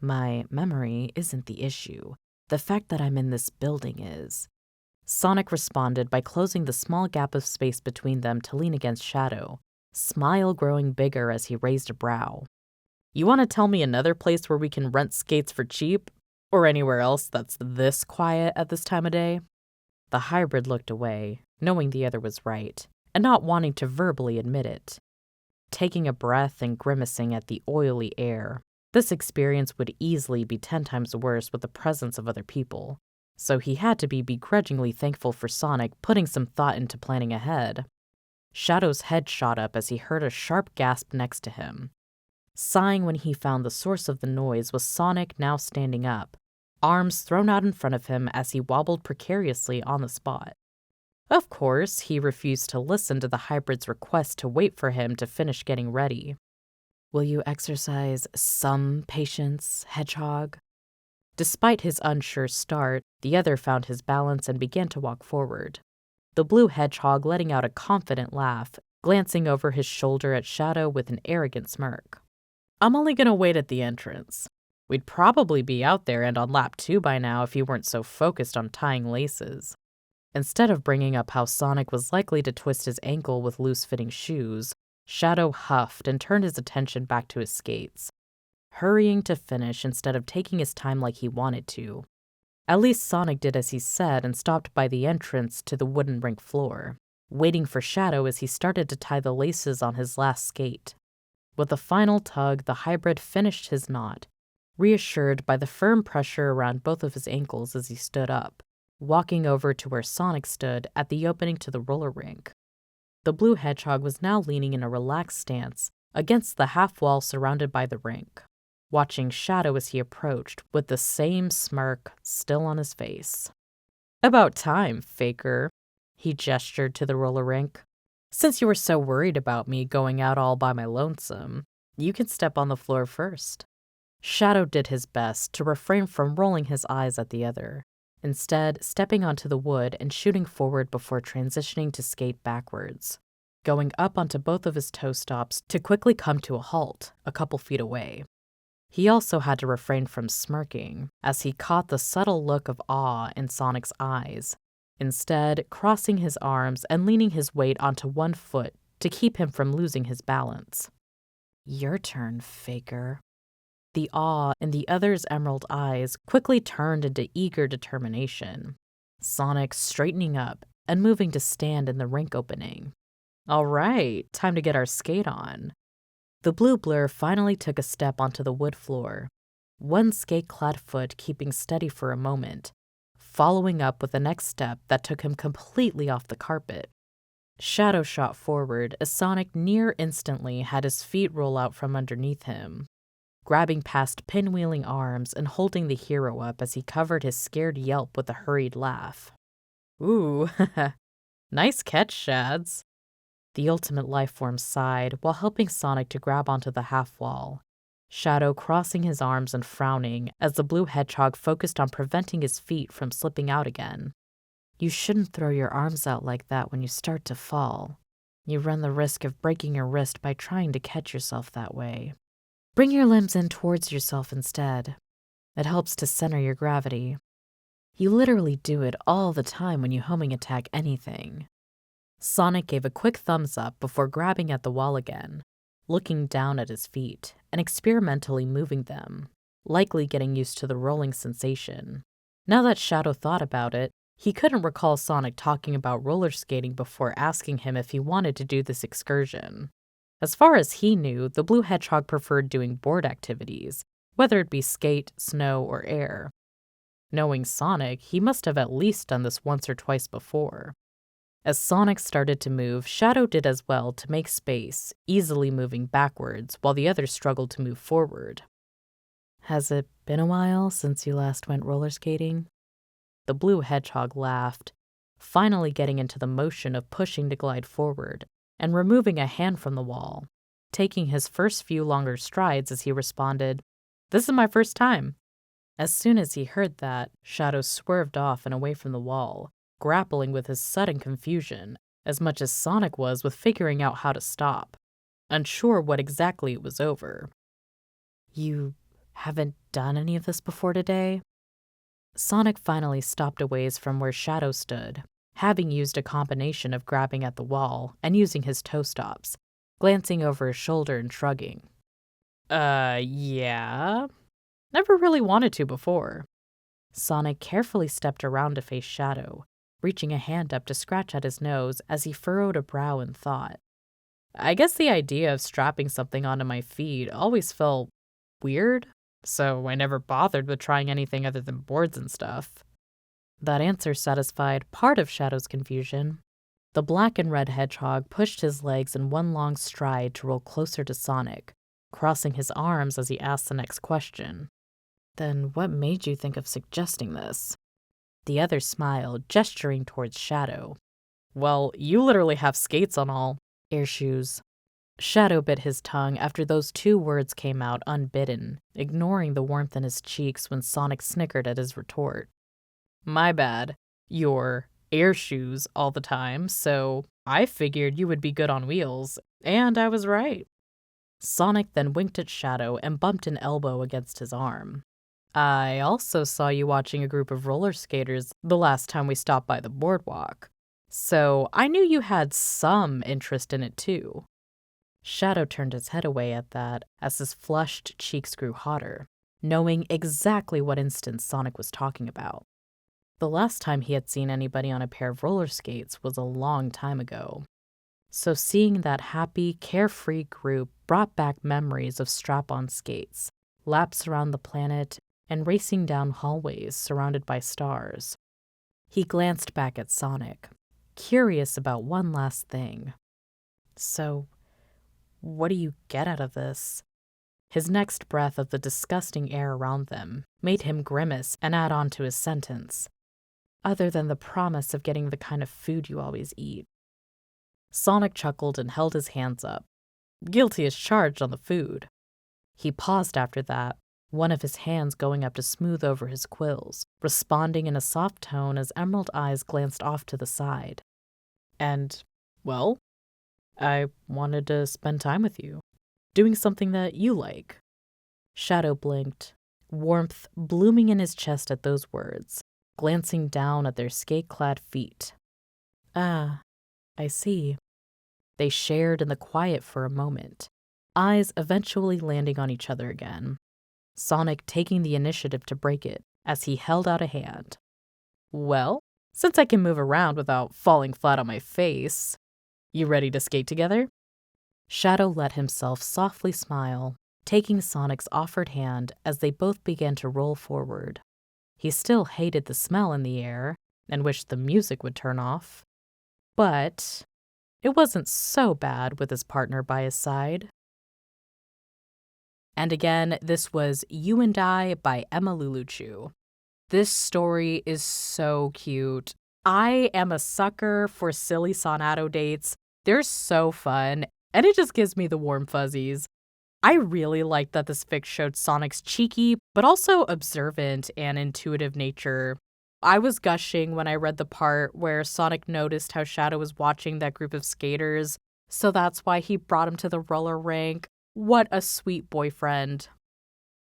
"My memory isn't the issue. The fact that I'm in this building is." Sonic responded by closing the small gap of space between them to lean against Shadow, smile growing bigger as he raised a brow. "You want to tell me another place where we can rent skates for cheap? Or anywhere else that's this quiet at this time of day?" The hybrid looked away, knowing the other was right, and not wanting to verbally admit it. Taking a breath and grimacing at the oily air, this experience would easily be 10 times worse with the presence of other people, so he had to be begrudgingly thankful for Sonic putting some thought into planning ahead. Shadow's head shot up as he heard a sharp gasp next to him. Sighing when he found the source of the noise was Sonic now standing up, arms thrown out in front of him as he wobbled precariously on the spot. Of course, he refused to listen to the hybrid's request to wait for him to finish getting ready. "Will you exercise some patience, hedgehog?" Despite his unsure start, the other found his balance and began to walk forward. The blue hedgehog letting out a confident laugh, glancing over his shoulder at Shadow with an arrogant smirk. "I'm only gonna wait at the entrance. We'd probably be out there and on lap 2 by now if you weren't so focused on tying laces." Instead of bringing up how Sonic was likely to twist his ankle with loose-fitting shoes, Shadow huffed and turned his attention back to his skates, hurrying to finish instead of taking his time like he wanted to. At least Sonic did as he said and stopped by the entrance to the wooden rink floor. waiting for Shadow as he started to tie the laces on his last skate. With a final tug, the hybrid finished his knot, reassured by the firm pressure around both of his ankles as he stood up, walking over to where Sonic stood at the opening to the roller rink. The blue hedgehog was now leaning in a relaxed stance against the half wall surrounded by the rink, watching Shadow as he approached with the same smirk still on his face. "About time, faker," he gestured to the roller rink. "Since you were so worried about me going out all by my lonesome, you can step on the floor first." Shadow did his best to refrain from rolling his eyes at the other, instead stepping onto the wood and shooting forward before transitioning to skate backwards, going up onto both of his toe stops to quickly come to a halt a couple feet away. He also had to refrain from smirking as he caught the subtle look of awe in Sonic's eyes, instead crossing his arms and leaning his weight onto one foot to keep him from losing his balance. "Your turn, faker." The awe in the other's emerald eyes quickly turned into eager determination, Sonic straightening up and moving to stand in the rink opening. "All right, time to get our skate on." The blue blur finally took a step onto the wood floor, one skate-clad foot keeping steady for a moment, following up with the next step that took him completely off the carpet. Shadow shot forward as Sonic near instantly had his feet roll out from underneath him, grabbing past pinwheeling arms and holding the hero up as he covered his scared yelp with a hurried laugh. "Ooh, nice catch, Shads." The ultimate lifeform sighed while helping Sonic to grab onto the half wall, Shadow crossing his arms and frowning as the blue hedgehog focused on preventing his feet from slipping out again. "You shouldn't throw your arms out like that when you start to fall. You run the risk of breaking your wrist by trying to catch yourself that way. Bring your limbs in towards yourself instead. It helps to center your gravity. You literally do it all the time when you homing attack anything." Sonic gave a quick thumbs up before grabbing at the wall again, looking down at his feet and experimentally moving them, likely getting used to the rolling sensation. Now that Shadow thought about it, he couldn't recall Sonic talking about roller skating before asking him if he wanted to do this excursion. As far as he knew, the blue hedgehog preferred doing board activities, whether it be skate, snow, or air. Knowing Sonic, he must have at least done this once or twice before. As Sonic started to move, Shadow did as well to make space, easily moving backwards while the others struggled to move forward. "Has it been a while since you last went roller skating?" The blue hedgehog laughed, finally getting into the motion of pushing to glide forward and removing a hand from the wall, taking his first few longer strides as he responded, "This is my first time." As soon as he heard that, Shadow swerved off and away from the wall, grappling with his sudden confusion as much as Sonic was with figuring out how to stop, unsure what exactly it was over. "You haven't done any of this before today?" Sonic finally stopped a ways from where Shadow stood, having used a combination of grabbing at the wall and using his toe stops, glancing over his shoulder and shrugging. Yeah. Never really wanted to before." Sonic carefully stepped around to face Shadow, reaching a hand up to scratch at his nose as he furrowed a brow in thought. "I guess the idea of strapping something onto my feet always felt weird, so I never bothered with trying anything other than boards and stuff." That answer satisfied part of Shadow's confusion. The black and red hedgehog pushed his legs in one long stride to roll closer to Sonic, crossing his arms as he asked the next question. "Then what made you think of suggesting this?" The other smiled, gesturing towards Shadow. "Well, you literally have skates on all air shoes." Shadow bit his tongue after those two words came out unbidden, ignoring the warmth in his cheeks when Sonic snickered at his retort. "My bad. Your air shoes all the time, so I figured you would be good on wheels, and I was right." Sonic then winked at Shadow and bumped an elbow against his arm. "I also saw you watching a group of roller skaters the last time we stopped by the boardwalk, so I knew you had some interest in it too." Shadow turned his head away at that as his flushed cheeks grew hotter, knowing exactly what instance Sonic was talking about. The last time he had seen anybody on a pair of roller skates was a long time ago. So seeing that happy, carefree group brought back memories of strap-on skates, laps around the planet, and racing down hallways surrounded by stars. He glanced back at Sonic, curious about one last thing. So, what do you get out of this? His next breath of the disgusting air around them made him grimace and add on to his sentence, other than the promise of getting the kind of food you always eat. Sonic chuckled and held his hands up. Guilty as charged on the food. He paused after that, one of his hands going up to smooth over his quills, responding in a soft tone as emerald eyes glanced off to the side. And, well, I wanted to spend time with you, doing something that you like. Shadow blinked, warmth blooming in his chest at those words, glancing down at their skate-clad feet. Ah, I see. They shared in the quiet for a moment, eyes eventually landing on each other again. Sonic taking the initiative to break it as he held out a hand. Well, since I can move around without falling flat on my face, you ready to skate together? Shadow let himself softly smile, taking Sonic's offered hand as they both began to roll forward. He still hated the smell in the air and wished the music would turn off. But it wasn't so bad with his partner by his side. And again, this was Windii by EmmaLuLuChu. This story is so cute. I am a sucker for silly Sonadow dates. They're so fun, and it just gives me the warm fuzzies. I really liked that this fic showed Sonic's cheeky, but also observant and intuitive nature. I was gushing when I read the part where Sonic noticed how Shadow was watching that group of skaters, so that's why he brought him to the roller rink. What a sweet boyfriend.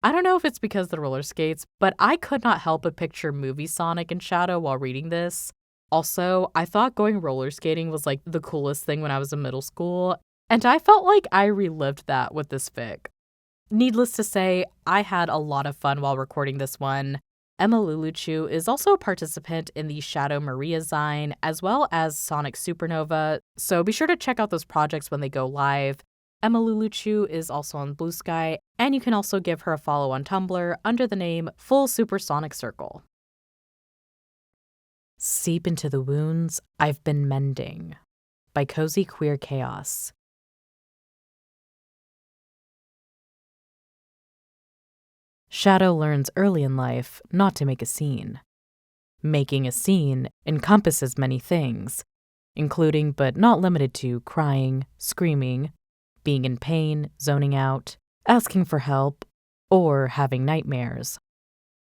I don't know if it's because of the roller skates, but I could not help but picture movie Sonic and Shadow while reading this. Also, I thought going roller skating was like the coolest thing when I was in middle school, and I felt like I relived that with this fic. Needless to say, I had a lot of fun while recording this one. EmmaLuLuChu is also a participant in the Shadow Maria Zine, as well as Sonic Supernova, so be sure to check out those projects when they go live. EmmaLuLuChu is also on Blue Sky, and you can also give her a follow on Tumblr under the name Full Supersonic Circle. Seep into the wounds I've been mending by CozyQueerChaos. Shadow learns early in life not to make a scene. Making a scene encompasses many things, including but not limited to crying, screaming, being in pain, zoning out, asking for help, or having nightmares.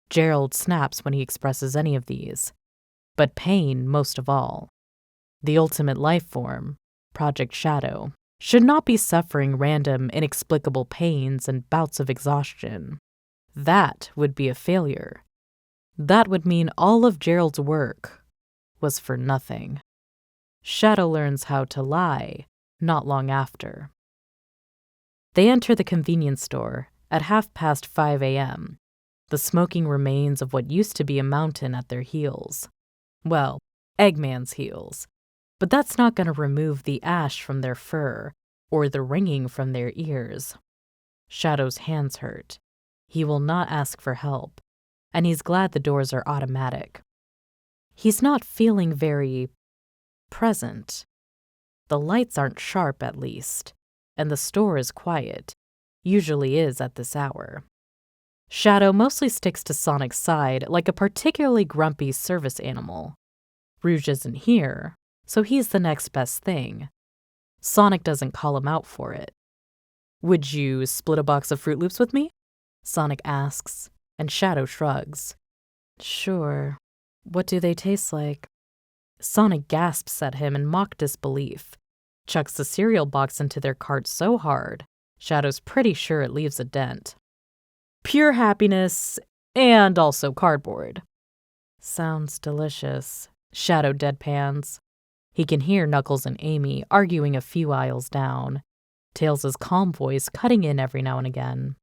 Gerald snaps when he expresses any of these, but pain most of all. The ultimate life form, Project Shadow, should not be suffering random, inexplicable pains and bouts of exhaustion. That would be a failure. That would mean all of Gerald's work was for nothing. Shadow learns how to lie not long after. They enter the convenience store at 5:30 a.m., the smoking remains of what used to be a mountain at their heels. Well, Eggman's heels. But that's not going to remove the ash from their fur or the ringing from their ears. Shadow's hands hurt. He will not ask for help, and he's glad the doors are automatic. He's not feeling very present. The lights aren't sharp, at least, and the store is quiet, usually is at this hour. Shadow mostly sticks to Sonic's side like a particularly grumpy service animal. Rouge isn't here, so he's the next best thing. Sonic doesn't call him out for it. "Would you split a box of Fruit Loops with me?" Sonic asks, and Shadow shrugs. "Sure. What do they taste like?" Sonic gasps at him in mock disbelief, chucks the cereal box into their cart so hard, Shadow's pretty sure it leaves a dent. Pure happiness, and also cardboard. "Sounds delicious," Shadow deadpans. He can hear Knuckles and Amy arguing a few aisles down, Tails' calm voice cutting in every now and again.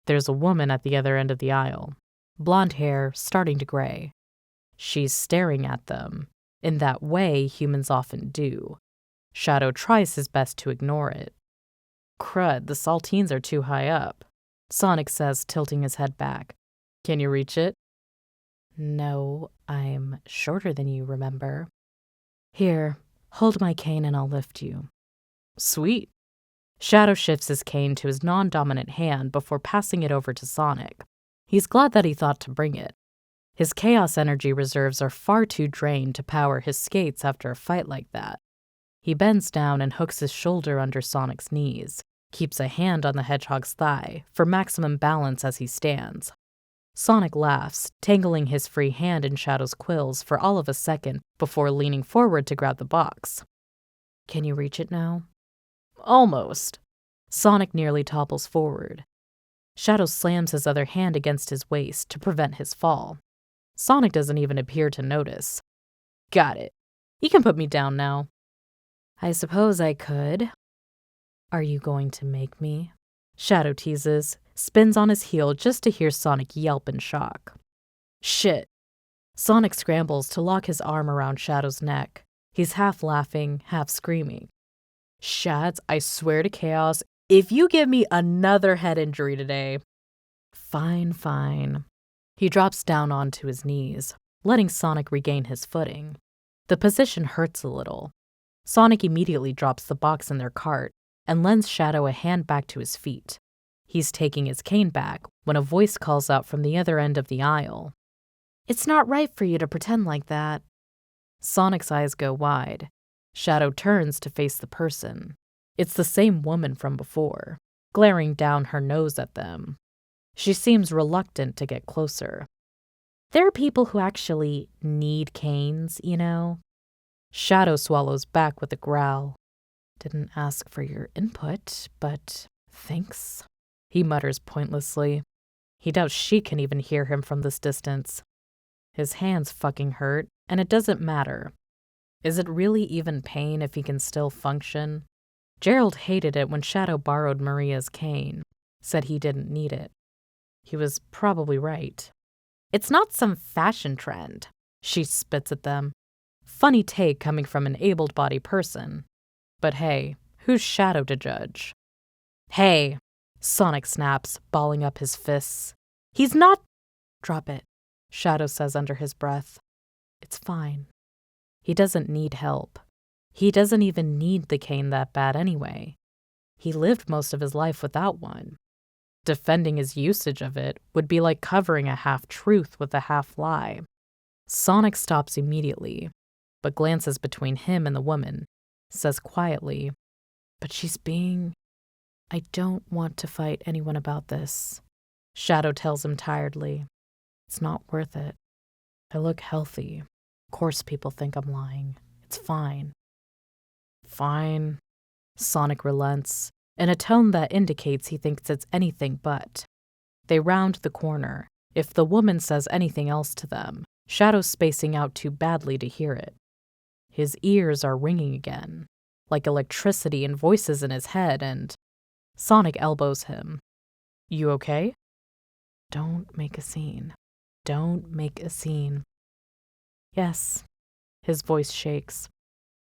There's a woman at the other end of the aisle, blonde hair starting to gray. She's staring at them, in that way humans often do. Shadow tries his best to ignore it. Crud, the saltines are too high up, Sonic says, tilting his head back. Can you reach it? No, I'm shorter than you, remember? Here, hold my cane and I'll lift you. Sweet. Shadow shifts his cane to his non-dominant hand before passing it over to Sonic. He's glad that he thought to bring it. His chaos energy reserves are far too drained to power his skates after a fight like that. He bends down and hooks his shoulder under Sonic's knees, keeps a hand on the hedgehog's thigh for maximum balance as he stands. Sonic laughs, tangling his free hand in Shadow's quills for all of a second before leaning forward to grab the box. Can you reach it now? Almost. Sonic nearly topples forward. Shadow slams his other hand against his waist to prevent his fall. Sonic doesn't even appear to notice. Got it. You can put me down now. I suppose I could. Are you going to make me? Shadow teases, spins on his heel just to hear Sonic yelp in shock. Shit. Sonic scrambles to lock his arm around Shadow's neck. He's half laughing, half screaming. Shads, I swear to Chaos, if you give me another head injury today. Fine, fine. He drops down onto his knees, letting Sonic regain his footing. The position hurts a little. Sonic immediately drops the box in their cart and lends Shadow a hand back to his feet. He's taking his cane back when a voice calls out from the other end of the aisle. It's not right for you to pretend like that. Sonic's eyes go wide. Shadow turns to face the person. It's the same woman from before, glaring down her nose at them. She seems reluctant to get closer. There are people who actually need canes, you know? Shadow swallows back with a growl. Didn't ask for your input, but thanks, he mutters pointlessly. He doubts she can even hear him from this distance. His hands fucking hurt, and it doesn't matter. Is it really even pain if he can still function? Gerald hated it when Shadow borrowed Maria's cane, said he didn't need it. He was probably right. It's not some fashion trend, she spits at them. Funny take coming from an able-bodied person. But hey, who's Shadow to judge? Hey, Sonic snaps, balling up his fists. He's not— Drop it, Shadow says under his breath. It's fine. He doesn't need help. He doesn't even need the cane that bad anyway. He lived most of his life without one. Defending his usage of it would be like covering a half-truth with a half-lie. Sonic stops immediately, but glances between him and the woman, says quietly, but she's being— I don't want to fight anyone about this. Shadow tells him tiredly. It's not worth it. I look healthy. Of course people think I'm lying. It's fine. Fine. Sonic relents, in a tone that indicates he thinks it's anything but. They round the corner. If the woman says anything else to them, Shadow's spacing out too badly to hear it. His ears are ringing again, like electricity and voices in his head, and Sonic elbows him. You okay? Don't make a scene. Don't make a scene. Yes. His voice shakes.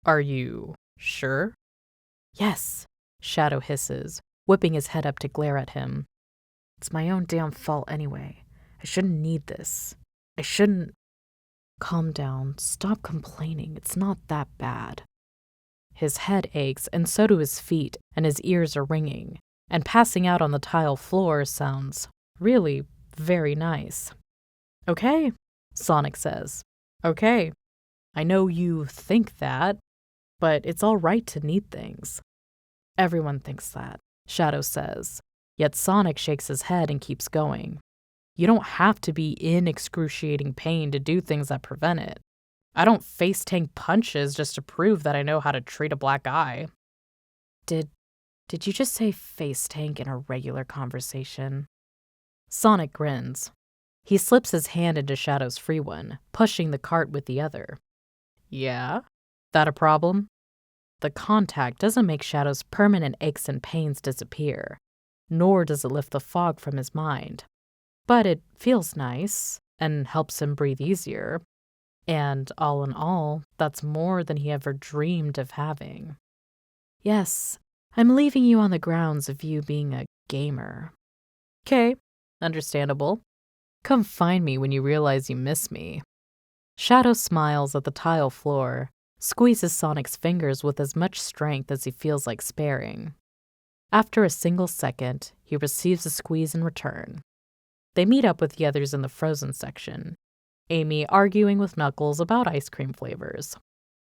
Are you sure? Yes, Shadow hisses, whipping his head up to glare at him. It's my own damn fault anyway. I shouldn't need this. I shouldn't— Calm down. Stop complaining. It's not that bad. His head aches, and so do his feet, and his ears are ringing, and passing out on the tile floor sounds really very nice. Okay, Sonic says. Okay. I know you think that, but it's all right to need things. Everyone thinks that, Shadow says, yet Sonic shakes his head and keeps going. You don't have to be in excruciating pain to do things that prevent it. I don't face tank punches just to prove that I know how to treat a black eye. Did you just say face tank in a regular conversation? Sonic grins. He slips his hand into Shadow's free one, pushing the cart with the other. Yeah? That a problem? The contact doesn't make Shadow's permanent aches and pains disappear, nor does it lift the fog from his mind. But it feels nice, and helps him breathe easier. And all in all, that's more than he ever dreamed of having. Yes, I'm leaving you on the grounds of you being a gamer. 'Kay, understandable. Come find me when you realize you miss me. Shadow smiles at the tile floor, squeezes Sonic's fingers with as much strength as he feels like sparing. After a single second, he receives a squeeze in return. They meet up with the others in the frozen section, Amy arguing with Knuckles about ice cream flavors.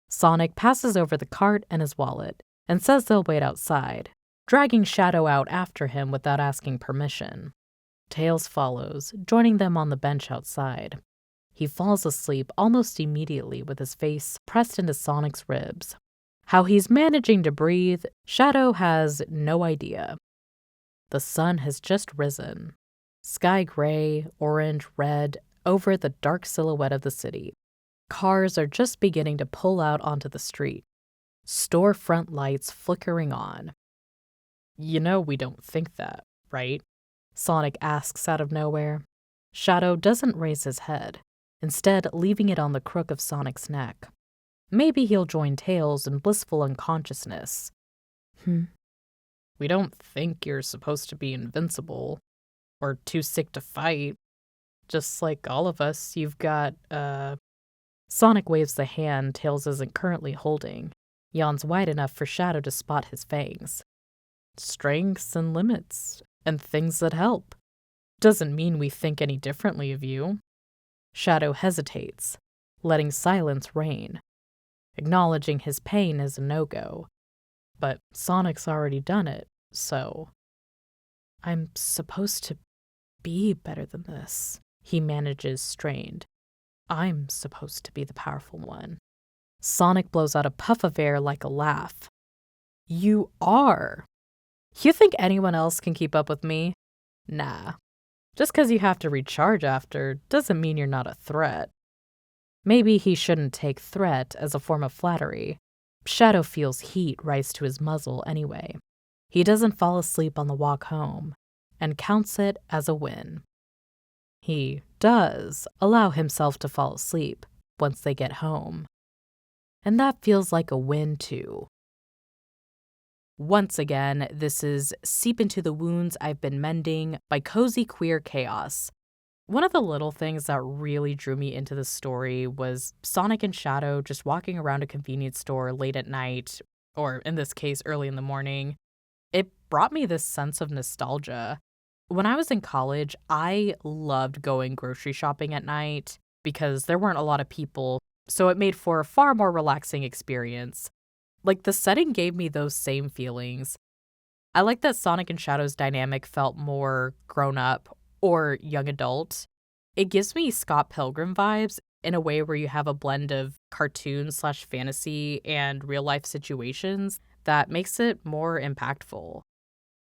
Sonic passes over the cart and his wallet and says they'll wait outside, dragging Shadow out after him without asking permission. Tails follows, joining them on the bench outside. He falls asleep almost immediately with his face pressed into Sonic's ribs. How he's managing to breathe, Shadow has no idea. The sun has just risen. Sky gray, orange, red, over the dark silhouette of the city. Cars are just beginning to pull out onto the street. Storefront lights flickering on. You know we don't think that, right? Sonic asks out of nowhere. Shadow doesn't raise his head, instead leaving it on the crook of Sonic's neck. Maybe he'll join Tails in blissful unconsciousness. We don't think you're supposed to be invincible, or too sick to fight. Just like all of us, you've got, Sonic waves the hand Tails isn't currently holding, yawns wide enough for Shadow to spot his fangs. Strengths and limits, and things that help. Doesn't mean we think any differently of you. Shadow hesitates, letting silence reign. Acknowledging his pain is a no-go. But Sonic's already done it, so... I'm supposed to be better than this, he manages strained. I'm supposed to be the powerful one. Sonic blows out a puff of air like a laugh. You are. You think anyone else can keep up with me? Nah. Just because you have to recharge after doesn't mean you're not a threat. Maybe he shouldn't take threat as a form of flattery. Shadow feels heat rise to his muzzle anyway. He doesn't fall asleep on the walk home, and counts it as a win. He does allow himself to fall asleep once they get home. And that feels like a win too. Once again, this is Seep Into the Wounds I've Been Mending by CozyQueerChaos. One of the little things that really drew me into the story was Sonic and Shadow just walking around a convenience store late at night, or in this case, early in the morning. It brought me this sense of nostalgia. When I was in college, I loved going grocery shopping at night because there weren't a lot of people, so it made for a far more relaxing experience. Like, the setting gave me those same feelings. I like that Sonic and Shadow's dynamic felt more grown-up or young adult. It gives me Scott Pilgrim vibes in a way where you have a blend of cartoon/fantasy and real-life situations that makes it more impactful.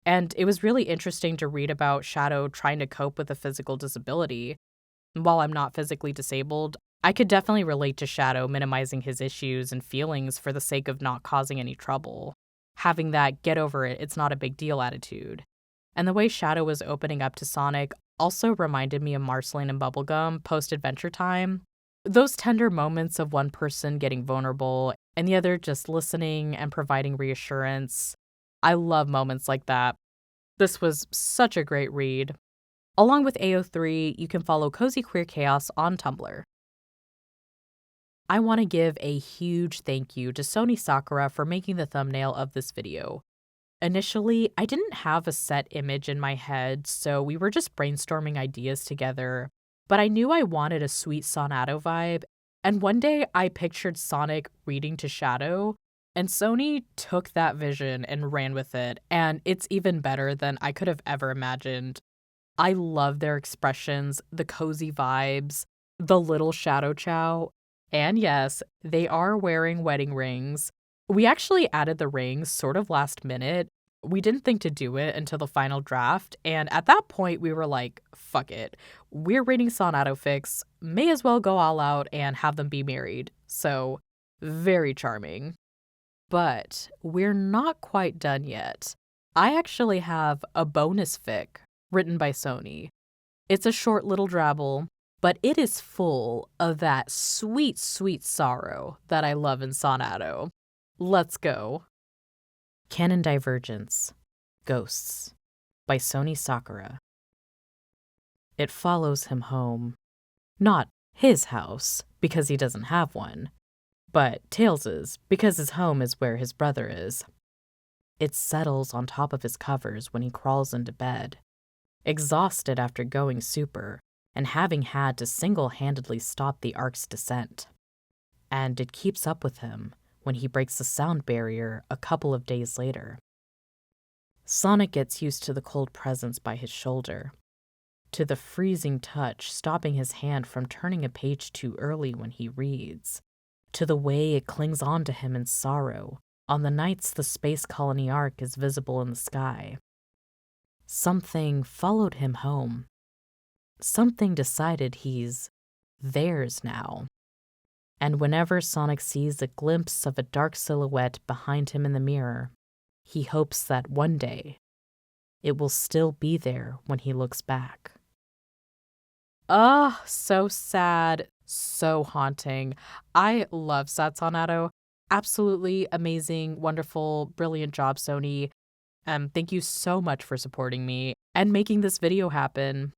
And it was really interesting to read about Shadow trying to cope with a physical disability. While I'm not physically disabled, I could definitely relate to Shadow minimizing his issues and feelings for the sake of not causing any trouble. Having that get over it, it's not a big deal attitude. And the way Shadow was opening up to Sonic also reminded me of Marceline and Bubblegum post-Adventure Time. Those tender moments of one person getting vulnerable and the other just listening and providing reassurance. I love moments like that. This was such a great read. Along with AO3, you can follow CozyQueerChaos on Tumblr. I want to give a huge thank you to sonysakura for making the thumbnail of this video. Initially, I didn't have a set image in my head, so we were just brainstorming ideas together, but I knew I wanted a sweet Sonadow vibe, and one day I pictured Sonic reading to Shadow, and Sony took that vision and ran with it, and it's even better than I could have ever imagined. I love their expressions, the cozy vibes, the little Shadow Chow. And yes, they are wearing wedding rings. We actually added the rings sort of last minute. We didn't think to do it until the final draft, and at that point we were like, fuck it. We're reading Sonadow fics, may as well go all out and have them be married. So, very charming. But we're not quite done yet. I actually have a bonus fic written by Sony. It's a short little drabble. but it is full of that sweet, sweet sorrow that I love in Sonadow. Let's go. Canon Divergence Ghosts by sonysakura. It follows him home. Not his house, because he doesn't have one, but Tails's, because his home is where his brother is. It settles on top of his covers when he crawls into bed, exhausted after going super and having had to single-handedly stop the Ark's descent. And it keeps up with him when he breaks the sound barrier a couple of days later. Sonic gets used to the cold presence by his shoulder, to the freezing touch stopping his hand from turning a page too early when he reads, to the way it clings on to him in sorrow on the nights the space colony Ark is visible in the sky. Something followed him home. Something decided he's theirs now. And whenever Sonic sees a glimpse of a dark silhouette behind him in the mirror, he hopes that one day it will still be there when he looks back. So sad, so haunting. I love Sad Sonadow. Absolutely amazing, wonderful, brilliant job, Sony. Thank you so much for supporting me and making this video happen.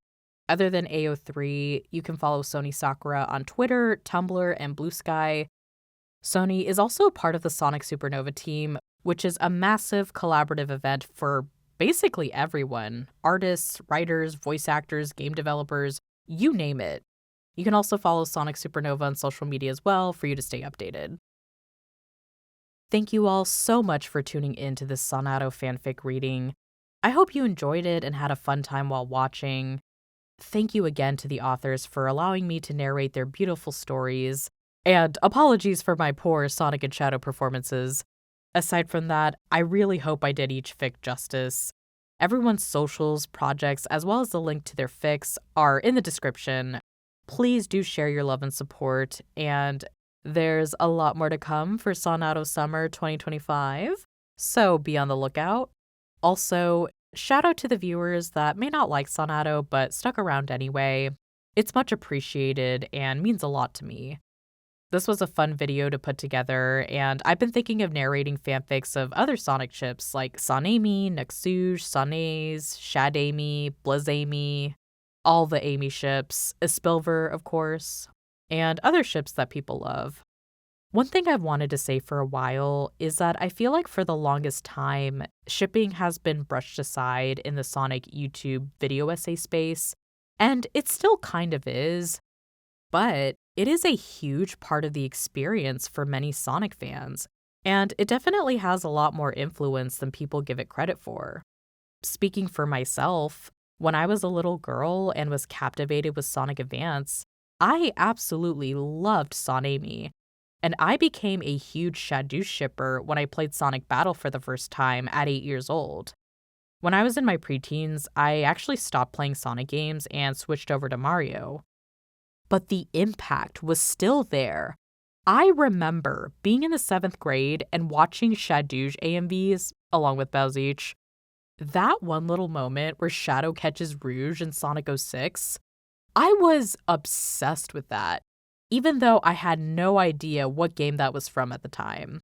Other than AO3, you can follow sonysakura on Twitter, Tumblr, and Blue Sky. Sony is also part of the Sonic Supernova team, which is a massive collaborative event for basically everyone. Artists, writers, voice actors, game developers, you name it. You can also follow Sonic Supernova on social media as well for you to stay updated. Thank you all so much for tuning in to this Sonadow fanfic reading. I hope you enjoyed it and had a fun time while watching. Thank you again to the authors for allowing me to narrate their beautiful stories, and apologies for my poor Sonic and Shadow performances. Aside from that, I really hope I did each fic justice. Everyone's socials, projects, as well as the link to their fics are in the description. Please do share your love and support, and there's a lot more to come for Sonadow Summer 2025, so be on the lookout. Also, shout out to the viewers that may not like Sonadow but stuck around anyway. It's much appreciated and means a lot to me. This was a fun video to put together, and I've been thinking of narrating fanfics of other Sonic ships like Sonamy, Nexuge, Sonaze, Shadamy, Blizamy, all the Amy ships, Espilver, of course, and other ships that people love. One thing I've wanted to say for a while is that I feel like for the longest time, shipping has been brushed aside in the Sonic YouTube video essay space, and it still kind of is, but it is a huge part of the experience for many Sonic fans, and it definitely has a lot more influence than people give it credit for. Speaking for myself, when I was a little girl and was captivated with Sonic Advance, I absolutely loved Sonamy, and I became a huge Shadoosh shipper when I played Sonic Battle for the first time at 8 years old. When I was in my preteens, I actually stopped playing Sonic games and switched over to Mario. But the impact was still there. I remember being in the 7th grade and watching Shadoosh AMVs along with Belzeech. That one little moment where Shadow catches Rouge in Sonic 06, I was obsessed with that, even though I had no idea what game that was from at the time.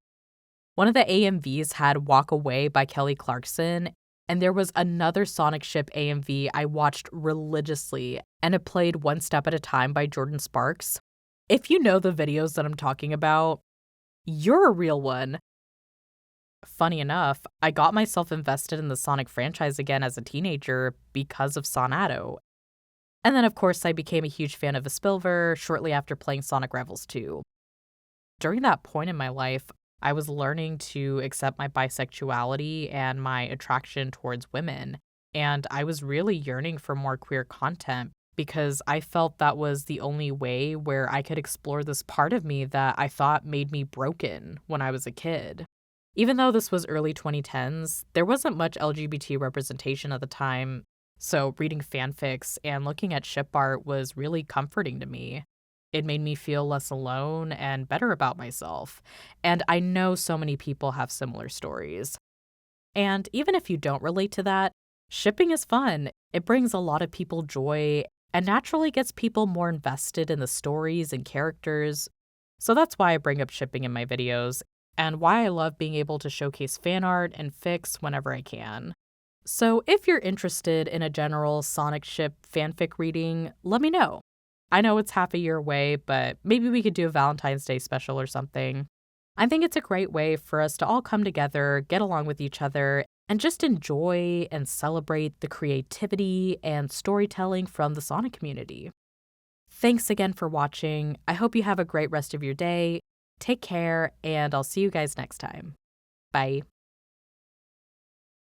One of the AMVs had Walk Away by Kelly Clarkson, and there was another Sonic ship AMV I watched religiously, and it played One Step at a Time by Jordan Sparks. If you know the videos that I'm talking about, you're a real one. Funny enough, I got myself invested in the Sonic franchise again as a teenager because of Sonadow. And then, of course, I became a huge fan of Espilver shortly after playing Sonic Rivals 2. During that point in my life, I was learning to accept my bisexuality and my attraction towards women, and I was really yearning for more queer content because I felt that was the only way where I could explore this part of me that I thought made me broken when I was a kid. Even though this was early 2010s, there wasn't much LGBT representation at the time, so reading fanfics and looking at ship art was really comforting to me. It made me feel less alone and better about myself, and I know so many people have similar stories. And even if you don't relate to that, shipping is fun. It brings a lot of people joy, and naturally gets people more invested in the stories and characters. So that's why I bring up shipping in my videos, and why I love being able to showcase fan art and fics whenever I can. So if you're interested in a general Sonic ship fanfic reading, let me know. I know it's half a year away, but maybe we could do a Valentine's Day special or something. I think it's a great way for us to all come together, get along with each other, and just enjoy and celebrate the creativity and storytelling from the Sonic community. Thanks again for watching. I hope you have a great rest of your day. Take care, and I'll see you guys next time. Bye.